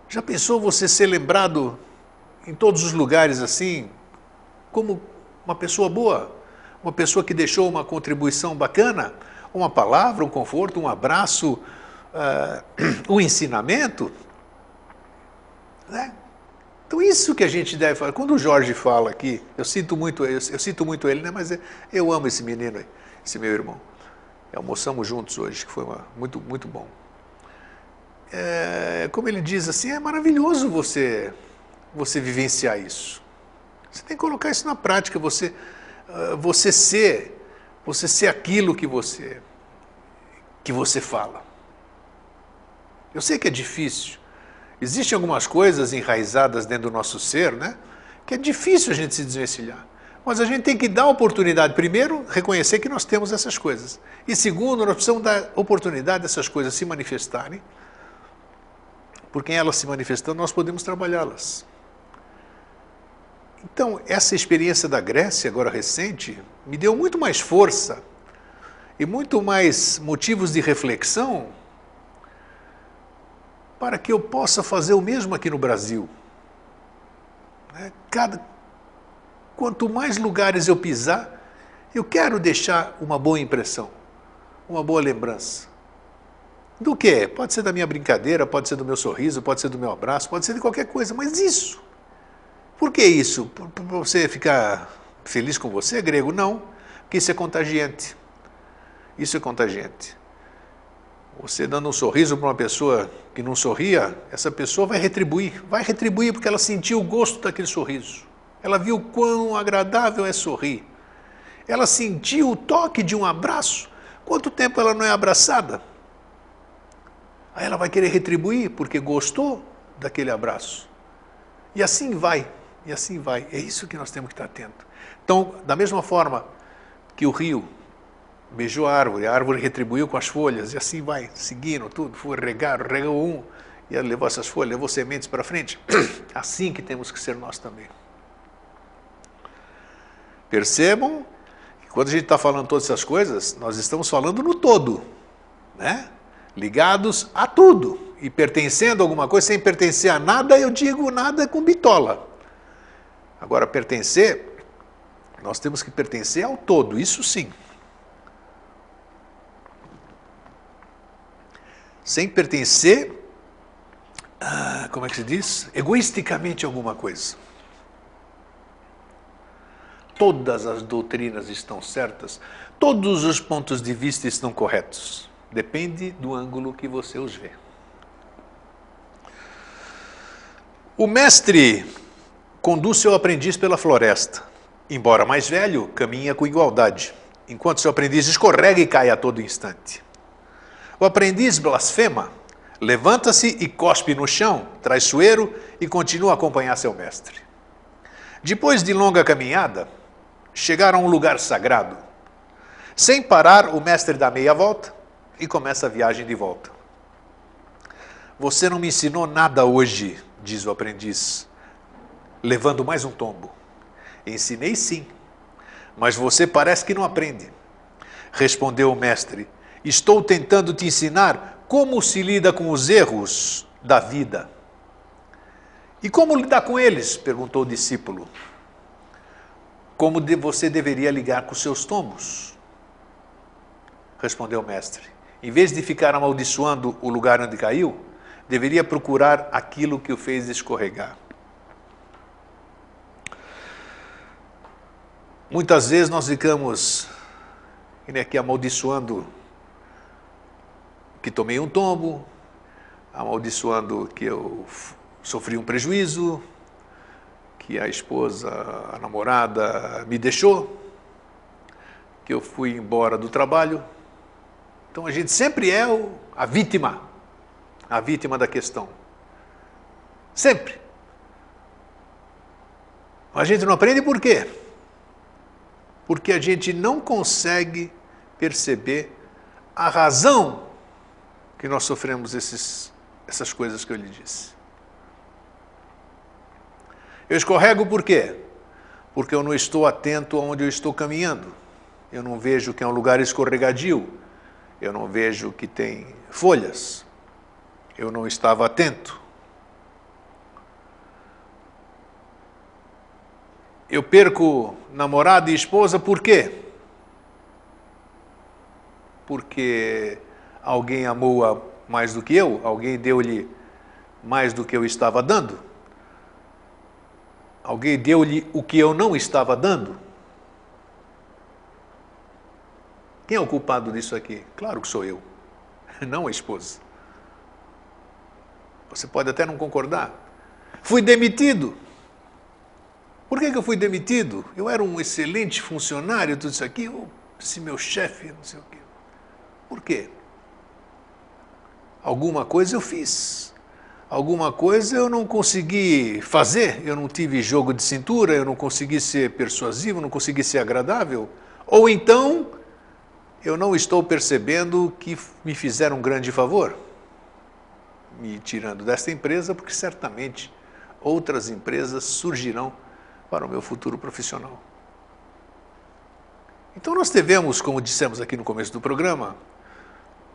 Já pensou você ser lembrado em todos os lugares assim, como uma pessoa boa? Uma pessoa que deixou uma contribuição bacana? Uma palavra, um conforto, um abraço, um ensinamento? Né? Então isso que a gente deve falar. Quando o Jorge fala aqui, eu sinto muito ele, né? Mas eu amo esse menino aí, esse meu irmão. Almoçamos juntos hoje, que foi muito, muito bom. Como ele diz assim, é maravilhoso você vivenciar isso. Você tem que colocar isso na prática, você ser aquilo que você fala. Eu sei que é difícil. Existem algumas coisas enraizadas dentro do nosso ser, né? Que é difícil a gente se desvencilhar. Mas a gente tem que dar oportunidade. Primeiro, reconhecer que nós temos essas coisas. E segundo, nós precisamos dar oportunidade dessas coisas se manifestarem. Porque em elas se manifestando, nós podemos trabalhá-las. Então, essa experiência da Grécia, agora recente, me deu muito mais força e muito mais motivos de reflexão para que eu possa fazer o mesmo aqui no Brasil. Quanto mais lugares eu pisar, eu quero deixar uma boa impressão, uma boa lembrança. Do quê? Pode ser da minha brincadeira, pode ser do meu sorriso, pode ser do meu abraço, pode ser de qualquer coisa, mas isso. Por que isso? Para você ficar feliz com você, grego? Não, porque isso é contagiante. Isso é contagiante. Você dando um sorriso para uma pessoa que não sorria, essa pessoa vai retribuir porque ela sentiu o gosto daquele sorriso. Ela viu quão agradável é sorrir. Ela sentiu o toque de um abraço. Quanto tempo ela não é abraçada? Aí ela vai querer retribuir porque gostou daquele abraço. E assim vai, e assim vai. É isso que nós temos que estar atento. Então, da mesma forma que o rio beijou a árvore retribuiu com as folhas, e assim vai, seguindo tudo, foi regou um, e ela levou essas folhas, levou sementes para frente. Assim que temos que ser nós também. Percebam que quando a gente está falando todas essas coisas, nós estamos falando no todo, né? Ligados a tudo, e pertencendo a alguma coisa, sem pertencer a nada, eu digo nada com bitola. Agora, pertencer, nós temos que pertencer ao todo, isso sim. Sem pertencer, como é que se diz? Egoisticamente a alguma coisa. Todas as doutrinas estão certas, todos os pontos de vista estão corretos. Depende do ângulo que você os vê. O mestre conduz seu aprendiz pela floresta. Embora mais velho, caminha com igualdade, enquanto seu aprendiz escorrega e cai a todo instante. O aprendiz blasfema, levanta-se e cospe no chão, traiçoeiro, e continua a acompanhar seu mestre. Depois de longa caminhada, chegaram a um lugar sagrado. Sem parar, o mestre dá meia volta e começa a viagem de volta. Você não me ensinou nada hoje, diz o aprendiz, levando mais um tombo. Ensinei sim, mas você parece que não aprende. Respondeu o mestre, estou tentando te ensinar como se lida com os erros da vida. E como lidar com eles? Perguntou o discípulo. Como você deveria lidar com seus tombos? Respondeu o mestre. Em vez de ficar amaldiçoando o lugar onde caiu, deveria procurar aquilo que o fez escorregar. Muitas vezes nós ficamos aqui amaldiçoando que tomei um tombo, amaldiçoando que eu sofri um prejuízo, que a esposa, a namorada me deixou, que eu fui embora do trabalho. Então a gente sempre é a vítima da questão. Sempre. A gente não aprende por quê? Porque a gente não consegue perceber a razão que nós sofremos essas coisas que eu lhe disse. Eu escorrego por quê? porque eu não estou atento aonde eu estou caminhando. Eu não vejo que é um lugar escorregadio, eu não vejo que tem folhas, eu não estava atento. Eu perco namorada e esposa por quê? Porque alguém amou-a mais do que eu, alguém deu-lhe mais do que eu estava dando, alguém deu-lhe o que eu não estava dando. Quem é o culpado disso aqui? Claro que sou eu, não a esposa. Você pode até não concordar. Fui demitido. Por que eu fui demitido? Eu era um excelente funcionário, tudo isso aqui, esse meu chefe, não sei o quê. Por quê? Alguma coisa eu fiz. Alguma coisa eu não consegui fazer. Eu não tive jogo de cintura, eu não consegui ser persuasivo, não consegui ser agradável. Ou então, eu não estou percebendo que me fizeram um grande favor, me tirando desta empresa, porque certamente outras empresas surgirão para o meu futuro profissional. Então nós devemos, como dissemos aqui no começo do programa,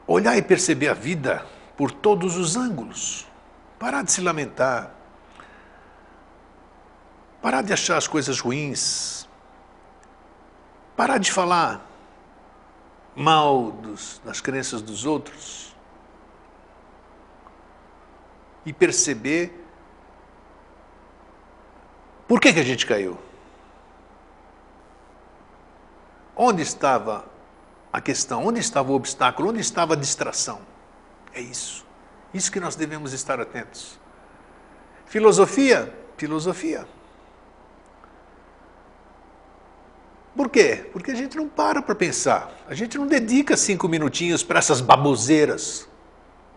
olhar e perceber a vida por todos os ângulos. Parar de se lamentar. Parar de achar as coisas ruins. Parar de falar mal das crenças dos outros. E perceber por que a gente caiu. Onde estava a questão? Onde estava o obstáculo? Onde estava a distração? É isso. Isso que nós devemos estar atentos. Filosofia? Filosofia. Por quê? Porque a gente não para pensar. A gente não dedica 5 minutinhos para essas baboseiras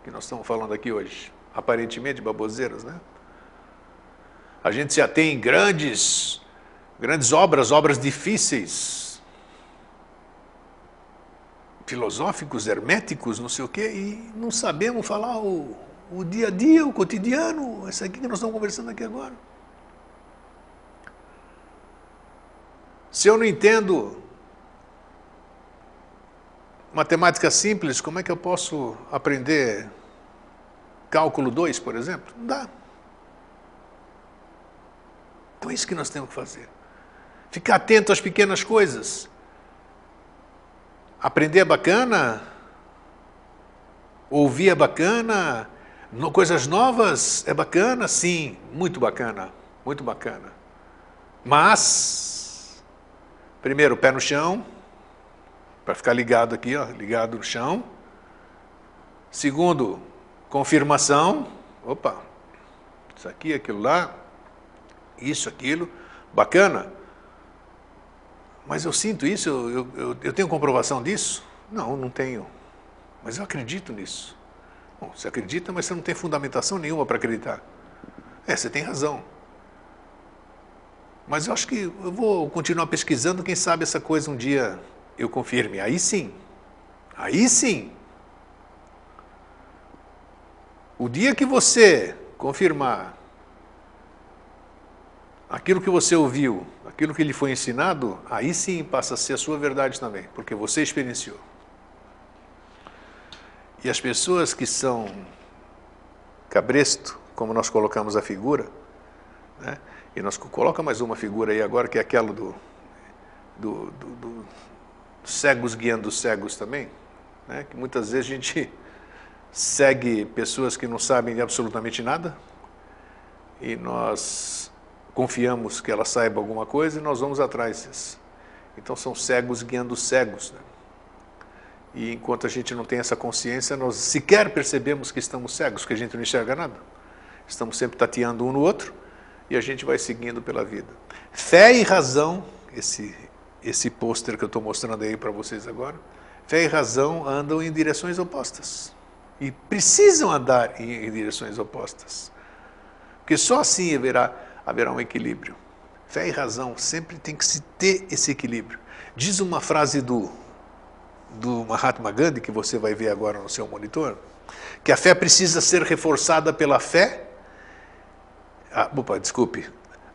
que nós estamos falando aqui hoje. Aparentemente baboseiras, né? A gente se atém em grandes obras difíceis, filosóficos, herméticos, não sei o quê, e não sabemos falar o dia a dia, o cotidiano, isso aqui que nós estamos conversando aqui agora. Se eu não entendo matemática simples, como é que eu posso aprender cálculo 2, por exemplo? Não dá. Então é isso que nós temos que fazer. Ficar atento às pequenas coisas. Aprender é bacana, ouvir é bacana, coisas novas é bacana, sim, muito bacana, muito bacana. Mas, primeiro, pé no chão, para ficar ligado aqui, ó, ligado no chão. Segundo, confirmação, opa, isso aqui, aquilo lá, isso, aquilo, bacana. Mas eu sinto isso, eu tenho comprovação disso? Não, não tenho. Mas eu acredito nisso. Bom, você acredita, mas você não tem fundamentação nenhuma para acreditar. Você tem razão. Mas eu acho que eu vou continuar pesquisando, quem sabe essa coisa um dia eu confirme. Aí sim. Aí sim. O dia que você confirmar aquilo que você ouviu, aquilo que lhe foi ensinado, aí sim passa a ser a sua verdade também, porque você experienciou. E as pessoas que são cabresto, como nós colocamos a figura, né? E nós colocamos mais uma figura aí agora, que é aquela do cegos guiando os cegos também, né? Que muitas vezes a gente segue pessoas que não sabem absolutamente nada, e nós confiamos que ela saiba alguma coisa e nós vamos atrás. Então são cegos guiando cegos, né? E enquanto a gente não tem essa consciência, nós sequer percebemos que estamos cegos, que a gente não enxerga nada. Estamos sempre tateando um no outro e a gente vai seguindo pela vida. Fé e razão, esse pôster que eu estou mostrando aí para vocês agora, fé e razão andam em direções opostas. E precisam andar em direções opostas. Porque só assim haverá um equilíbrio. Fé e razão sempre tem que se ter esse equilíbrio. Diz uma frase do Mahatma Gandhi, que você vai ver agora no seu monitor, que a fé precisa ser reforçada pela fé.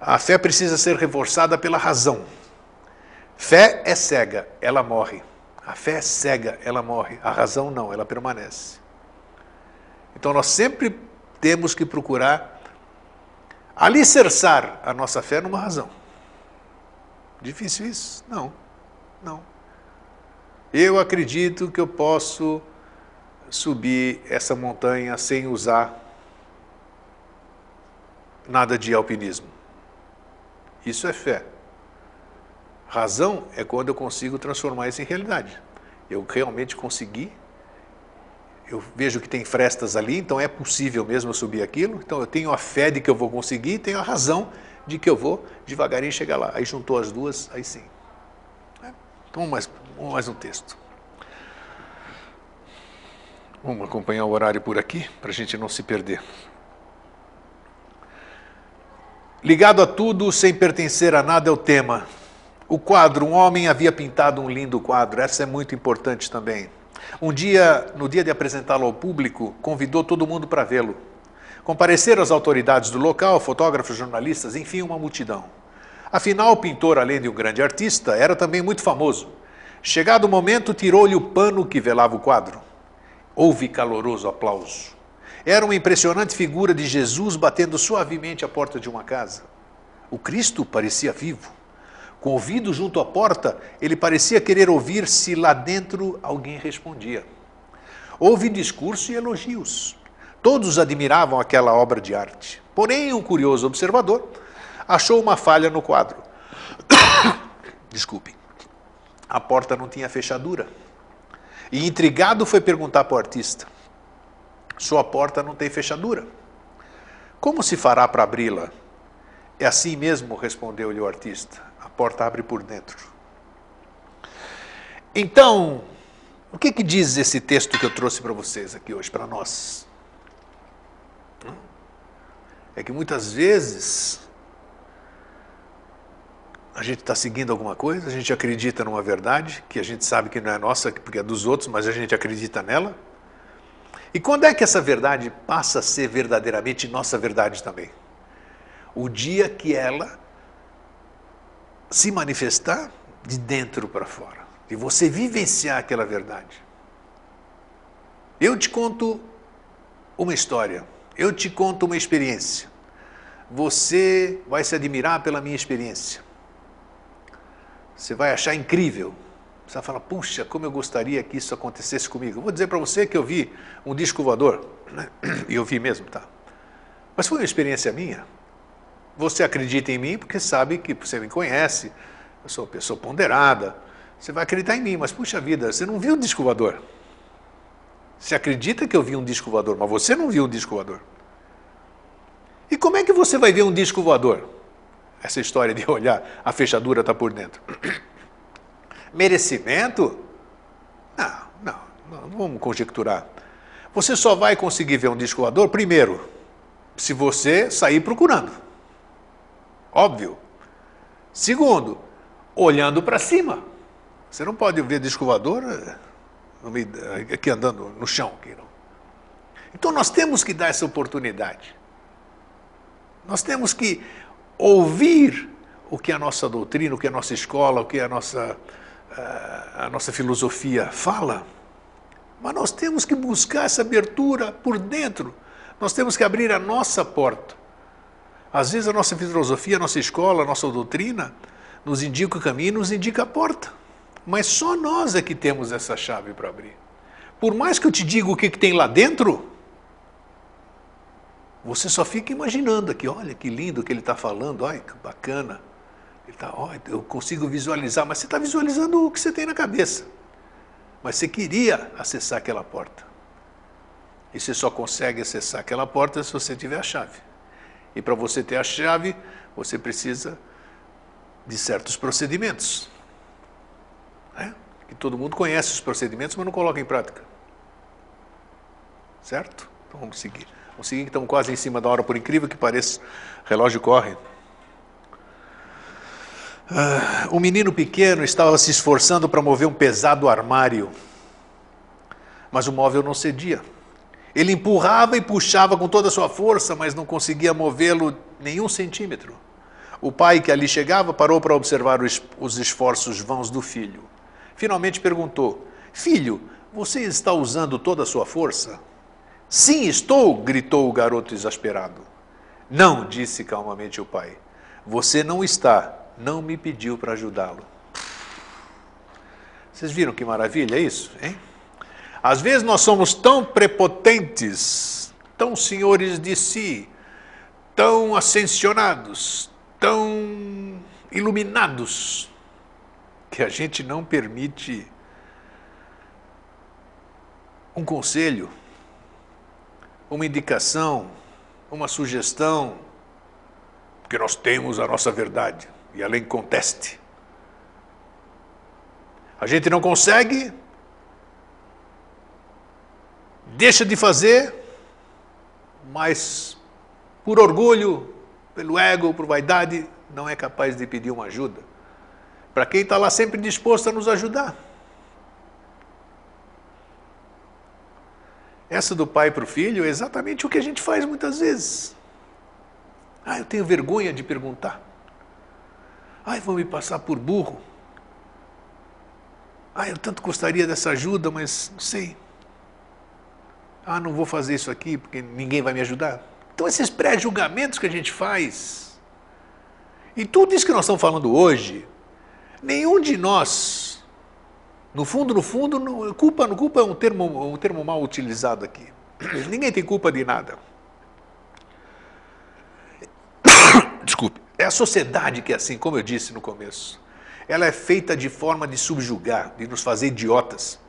A fé precisa ser reforçada pela razão. Fé é cega, ela morre. A fé é cega, ela morre. A razão não, ela permanece. Então nós sempre temos que procurar alicerçar a nossa fé numa razão. Difícil isso? Não, não. Eu acredito que eu posso subir essa montanha sem usar nada de alpinismo. Isso é fé. Razão é quando eu consigo transformar isso em realidade. Eu realmente consegui, eu vejo que tem frestas ali, então é possível mesmo eu subir aquilo, então eu tenho a fé de que eu vou conseguir e tenho a razão de que eu vou devagarinho chegar lá. Aí juntou as duas, aí sim. Então vamos mais um texto. Vamos acompanhar o horário por aqui, para a gente não se perder. Ligado a tudo, sem pertencer a nada, é o tema. O quadro, um homem havia pintado um lindo quadro, essa é muito importante também. Um dia, no dia de apresentá-lo ao público, convidou todo mundo para vê-lo. Compareceram as autoridades do local, fotógrafos, jornalistas, enfim, uma multidão. Afinal, o pintor, além de um grande artista, era também muito famoso. Chegado o momento, tirou-lhe o pano que velava o quadro. Houve caloroso aplauso. Era uma impressionante figura de Jesus batendo suavemente a porta de uma casa. O Cristo parecia vivo. Com o ouvido junto à porta, ele parecia querer ouvir se lá dentro alguém respondia. Houve discurso e elogios. Todos admiravam aquela obra de arte. Porém, um curioso observador achou uma falha no quadro. Desculpe. A porta não tinha fechadura. E intrigado foi perguntar para o artista. Sua porta não tem fechadura. Como se fará para abri-la? É assim mesmo, respondeu-lhe o artista. A porta abre por dentro. Então, o que diz esse texto que eu trouxe para vocês aqui hoje, para nós? É que muitas vezes a gente está seguindo alguma coisa, a gente acredita numa verdade, que a gente sabe que não é nossa, porque é dos outros, mas a gente acredita nela. E quando é que essa verdade passa a ser verdadeiramente nossa verdade também? O dia que ela se manifestar de dentro para fora, e você vivenciar aquela verdade. Eu te conto uma história, eu te conto uma experiência. Você vai se admirar pela minha experiência. Você vai achar incrível. Você vai falar, puxa, como eu gostaria que isso acontecesse comigo. Eu vou dizer para você que eu vi um disco voador, né? E eu vi mesmo, tá? Mas foi uma experiência minha. Você acredita em mim porque sabe que você me conhece, eu sou uma pessoa ponderada, você vai acreditar em mim, mas puxa vida, você não viu um disco voador. Você acredita que eu vi um disco voador, mas você não viu um disco voador. E como é que você vai ver um disco voador? Essa história de olhar, a fechadura está por dentro. Merecimento? Não vamos conjecturar. Você só vai conseguir ver um disco voador, primeiro, se você sair procurando. Óbvio. Segundo, olhando para cima. Você não pode ver disco voador aqui andando no chão. Aqui, não. Então nós temos que dar essa oportunidade. Nós temos que ouvir o que a nossa doutrina, o que a nossa escola, o que a nossa filosofia fala, mas nós temos que buscar essa abertura por dentro, nós temos que abrir a nossa porta. Às vezes a nossa filosofia, a nossa escola, a nossa doutrina nos indica o caminho, nos indica a porta, mas só nós é que temos essa chave para abrir. Por mais que eu te diga o que tem lá dentro, você só fica imaginando aqui, olha que lindo que ele está falando, olha que bacana. Eu consigo visualizar, mas você está visualizando o que você tem na cabeça. Mas você queria acessar aquela porta. E você só consegue acessar aquela porta se você tiver a chave. E para você ter a chave, você precisa de certos procedimentos. Que todo mundo conhece os procedimentos, mas não coloca em prática. Certo? Então vamos seguir. Vamos seguir que estamos quase em cima da hora, por incrível que pareça. O relógio corre. Um menino pequeno estava se esforçando para mover um pesado armário, mas o móvel não cedia. Ele empurrava e puxava com toda a sua força, mas não conseguia movê-lo nenhum centímetro. O pai, que ali chegava, parou para observar os esforços vãos do filho. Finalmente perguntou: filho, você está usando toda a sua força? Sim, estou, gritou o garoto exasperado. Não, disse calmamente o pai. Você não está, não me pediu para ajudá-lo. Vocês viram que maravilha isso, hein? Às vezes nós somos tão prepotentes, tão senhores de si, tão ascensionados, tão iluminados, que a gente não permite um conselho, uma indicação, uma sugestão, porque nós temos a nossa verdade e ela inconteste. A gente não consegue, deixa de fazer, mas por orgulho, pelo ego, por vaidade, não é capaz de pedir uma ajuda. Para quem está lá sempre disposto a nos ajudar. Essa do pai para o filho é exatamente o que a gente faz muitas vezes. Ah, eu tenho vergonha de perguntar. Ah, vão me passar por burro. Ah, eu tanto gostaria dessa ajuda, mas não sei. Ah, não vou fazer isso aqui porque ninguém vai me ajudar. Então esses pré-julgamentos que a gente faz, e tudo isso que nós estamos falando hoje, nenhum de nós, no fundo, culpa é um termo mal utilizado aqui. Ninguém tem culpa de nada. Desculpe. É a sociedade que é assim, como eu disse no começo. Ela é feita de forma de subjugar, de nos fazer idiotas,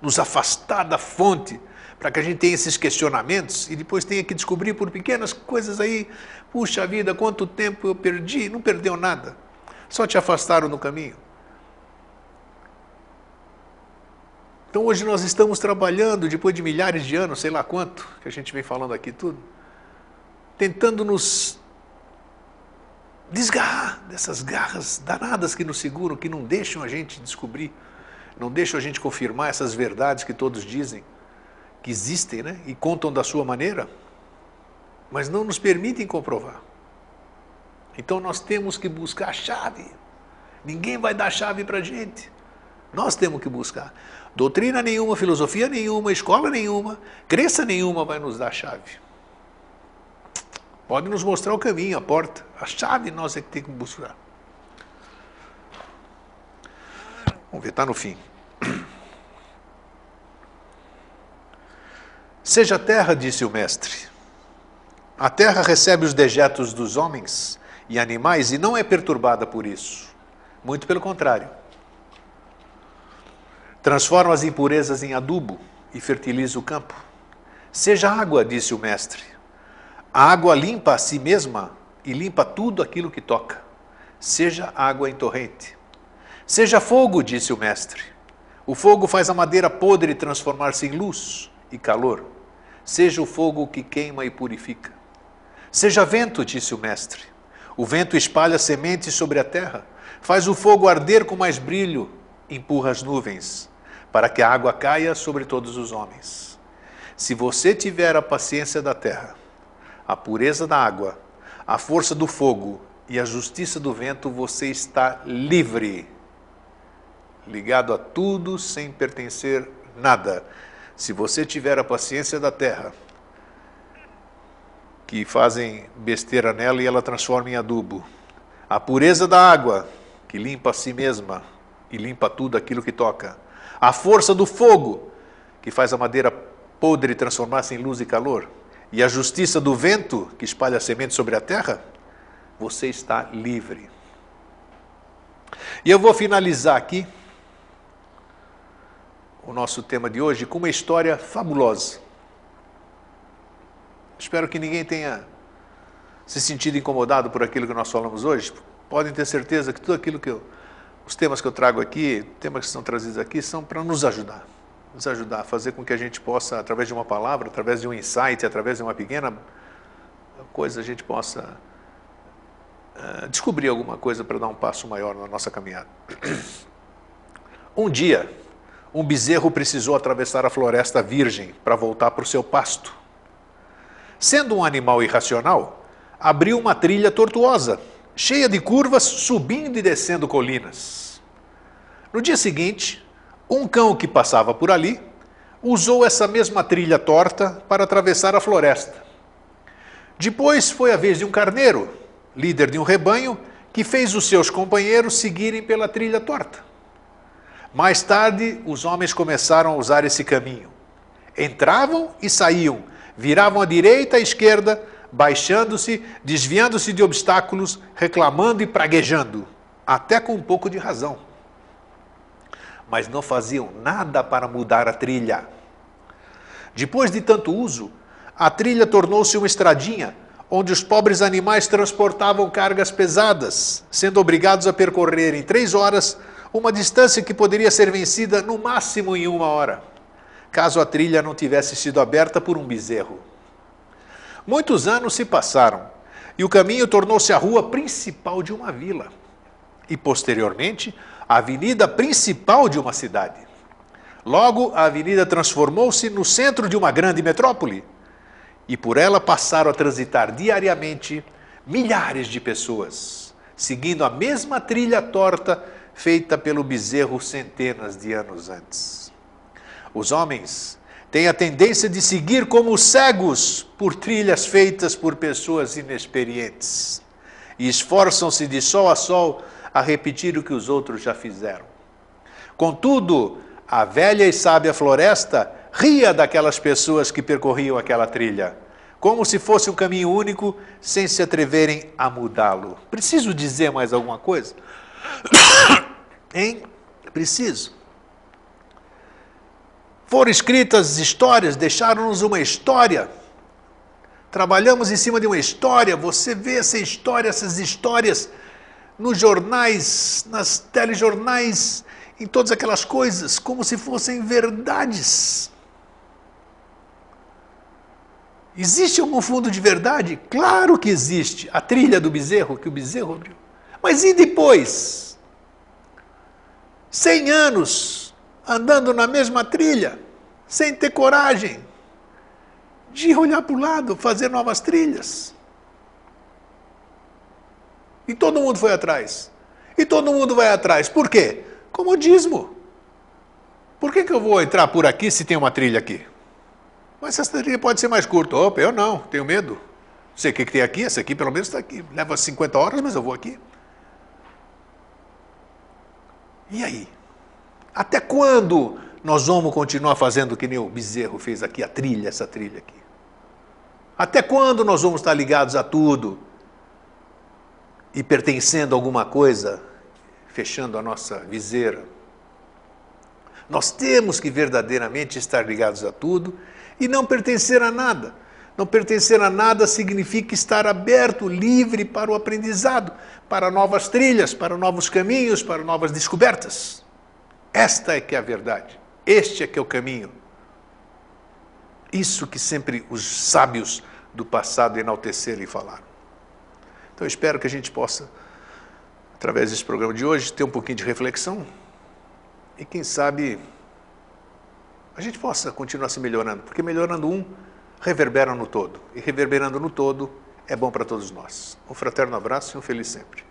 nos afastar da fonte, para que a gente tenha esses questionamentos e depois tenha que descobrir por pequenas coisas aí, puxa vida, quanto tempo eu perdi, não perdeu nada, só te afastaram no caminho. Então hoje nós estamos trabalhando, depois de milhares de anos, sei lá quanto, que a gente vem falando aqui tudo, tentando nos desgarrar dessas garras danadas que nos seguram, que não deixam a gente descobrir, não deixam a gente confirmar essas verdades que todos dizem, que existem, né? E contam da sua maneira, mas não nos permitem comprovar. Então nós temos que buscar a chave. Ninguém vai dar a chave para a gente. Nós temos que buscar. Doutrina nenhuma, filosofia nenhuma, escola nenhuma, crença nenhuma vai nos dar a chave. Pode nos mostrar o caminho, a porta. A chave nós é que temos que buscar. Vamos ver, está no fim. Seja a terra, disse o mestre. A terra recebe os dejetos dos homens e animais e não é perturbada por isso. Muito pelo contrário. Transforma as impurezas em adubo e fertiliza o campo. Seja água, disse o mestre. A água limpa a si mesma e limpa tudo aquilo que toca. Seja água em torrente. Seja fogo, disse o mestre. O fogo faz a madeira podre transformar-se em luz e calor. Seja o fogo que queima e purifica. Seja vento, disse o mestre. O vento espalha sementes sobre a terra, faz o fogo arder com mais brilho, empurra as nuvens, para que a água caia sobre todos os homens. Se você tiver a paciência da terra, a pureza da água, a força do fogo e a justiça do vento, você está livre, ligado a tudo sem pertencer nada. Se você tiver a paciência da terra, que fazem besteira nela e ela transforma em adubo, a pureza da água, que limpa a si mesma e limpa tudo aquilo que toca, a força do fogo, que faz a madeira podre transformar-se em luz e calor, e a justiça do vento, que espalha sementes sobre a terra, você está livre. E eu vou finalizar aqui o nosso tema de hoje com uma história fabulosa. Espero que ninguém tenha se sentido incomodado por aquilo que nós falamos hoje. Podem ter certeza que tudo aquilo os temas que eu trago aqui, temas que são trazidos aqui, são para nos ajudar a fazer com que a gente possa, através de uma palavra, através de um insight, através de uma pequena coisa, a gente possa descobrir alguma coisa para dar um passo maior na nossa caminhada. Um dia, um bezerro precisou atravessar a floresta virgem para voltar para o seu pasto. Sendo um animal irracional, abriu uma trilha tortuosa cheia de curvas, subindo e descendo colinas. No dia seguinte, um cão que passava por ali usou essa mesma trilha torta para atravessar a floresta. Depois foi a vez de um carneiro, líder de um rebanho, que fez os seus companheiros seguirem pela trilha torta. Mais tarde, os homens começaram a usar esse caminho. Entravam e saíam, viravam à direita e à esquerda, baixando-se, desviando-se de obstáculos, reclamando e praguejando, até com um pouco de razão. Mas não faziam nada para mudar a trilha. Depois de tanto uso, a trilha tornou-se uma estradinha, onde os pobres animais transportavam cargas pesadas, sendo obrigados a percorrer em 3 horas uma distância que poderia ser vencida no máximo em 1 hora, caso a trilha não tivesse sido aberta por um bezerro. Muitos anos se passaram e o caminho tornou-se a rua principal de uma vila e, posteriormente, a avenida principal de uma cidade. Logo, a avenida transformou-se no centro de uma grande metrópole e por ela passaram a transitar diariamente milhares de pessoas, seguindo a mesma trilha torta feita pelo bezerro centenas de anos antes. Os homens têm a tendência de seguir como cegos por trilhas feitas por pessoas inexperientes e esforçam-se de sol a sol a repetir o que os outros já fizeram. Contudo, a velha e sábia floresta ria daquelas pessoas que percorriam aquela trilha, como se fosse um caminho único, sem se atreverem a mudá-lo. Preciso dizer mais alguma coisa? Hein? Preciso. Foram escritas histórias, deixaram-nos uma história. Trabalhamos em cima de uma história. Você vê essa história, essas histórias nos jornais, nas telejornais, em todas aquelas coisas, como se fossem verdades. Existe algum fundo de verdade? Claro que existe. A trilha do bezerro, que o bezerro abriu. Mas e depois? 100 anos andando na mesma trilha, sem ter coragem de olhar para o lado, fazer novas trilhas. E todo mundo foi atrás. E todo mundo vai atrás. Por quê? Comodismo. Por que eu vou entrar por aqui se tem uma trilha aqui? Mas essa trilha pode ser mais curta. Opa, eu não, tenho medo. Sei o que tem aqui, essa aqui pelo menos está aqui. Leva 50 horas, mas eu vou aqui. E aí? Até quando nós vamos continuar fazendo que nem o bezerro fez aqui, a trilha, essa trilha aqui? Até quando nós vamos estar ligados a tudo e pertencendo a alguma coisa, fechando a nossa viseira? Nós temos que verdadeiramente estar ligados a tudo e não pertencer a nada. Não pertencer a nada significa estar aberto, livre para o aprendizado, para novas trilhas, para novos caminhos, para novas descobertas. Esta é que é a verdade. Este é que é o caminho. Isso que sempre os sábios do passado enalteceram e falaram. Então eu espero que a gente possa, através desse programa de hoje, ter um pouquinho de reflexão e quem sabe a gente possa continuar se melhorando, porque melhorando um, reverbera no todo. E reverberando no todo, é bom para todos nós. Um fraterno abraço e um feliz sempre.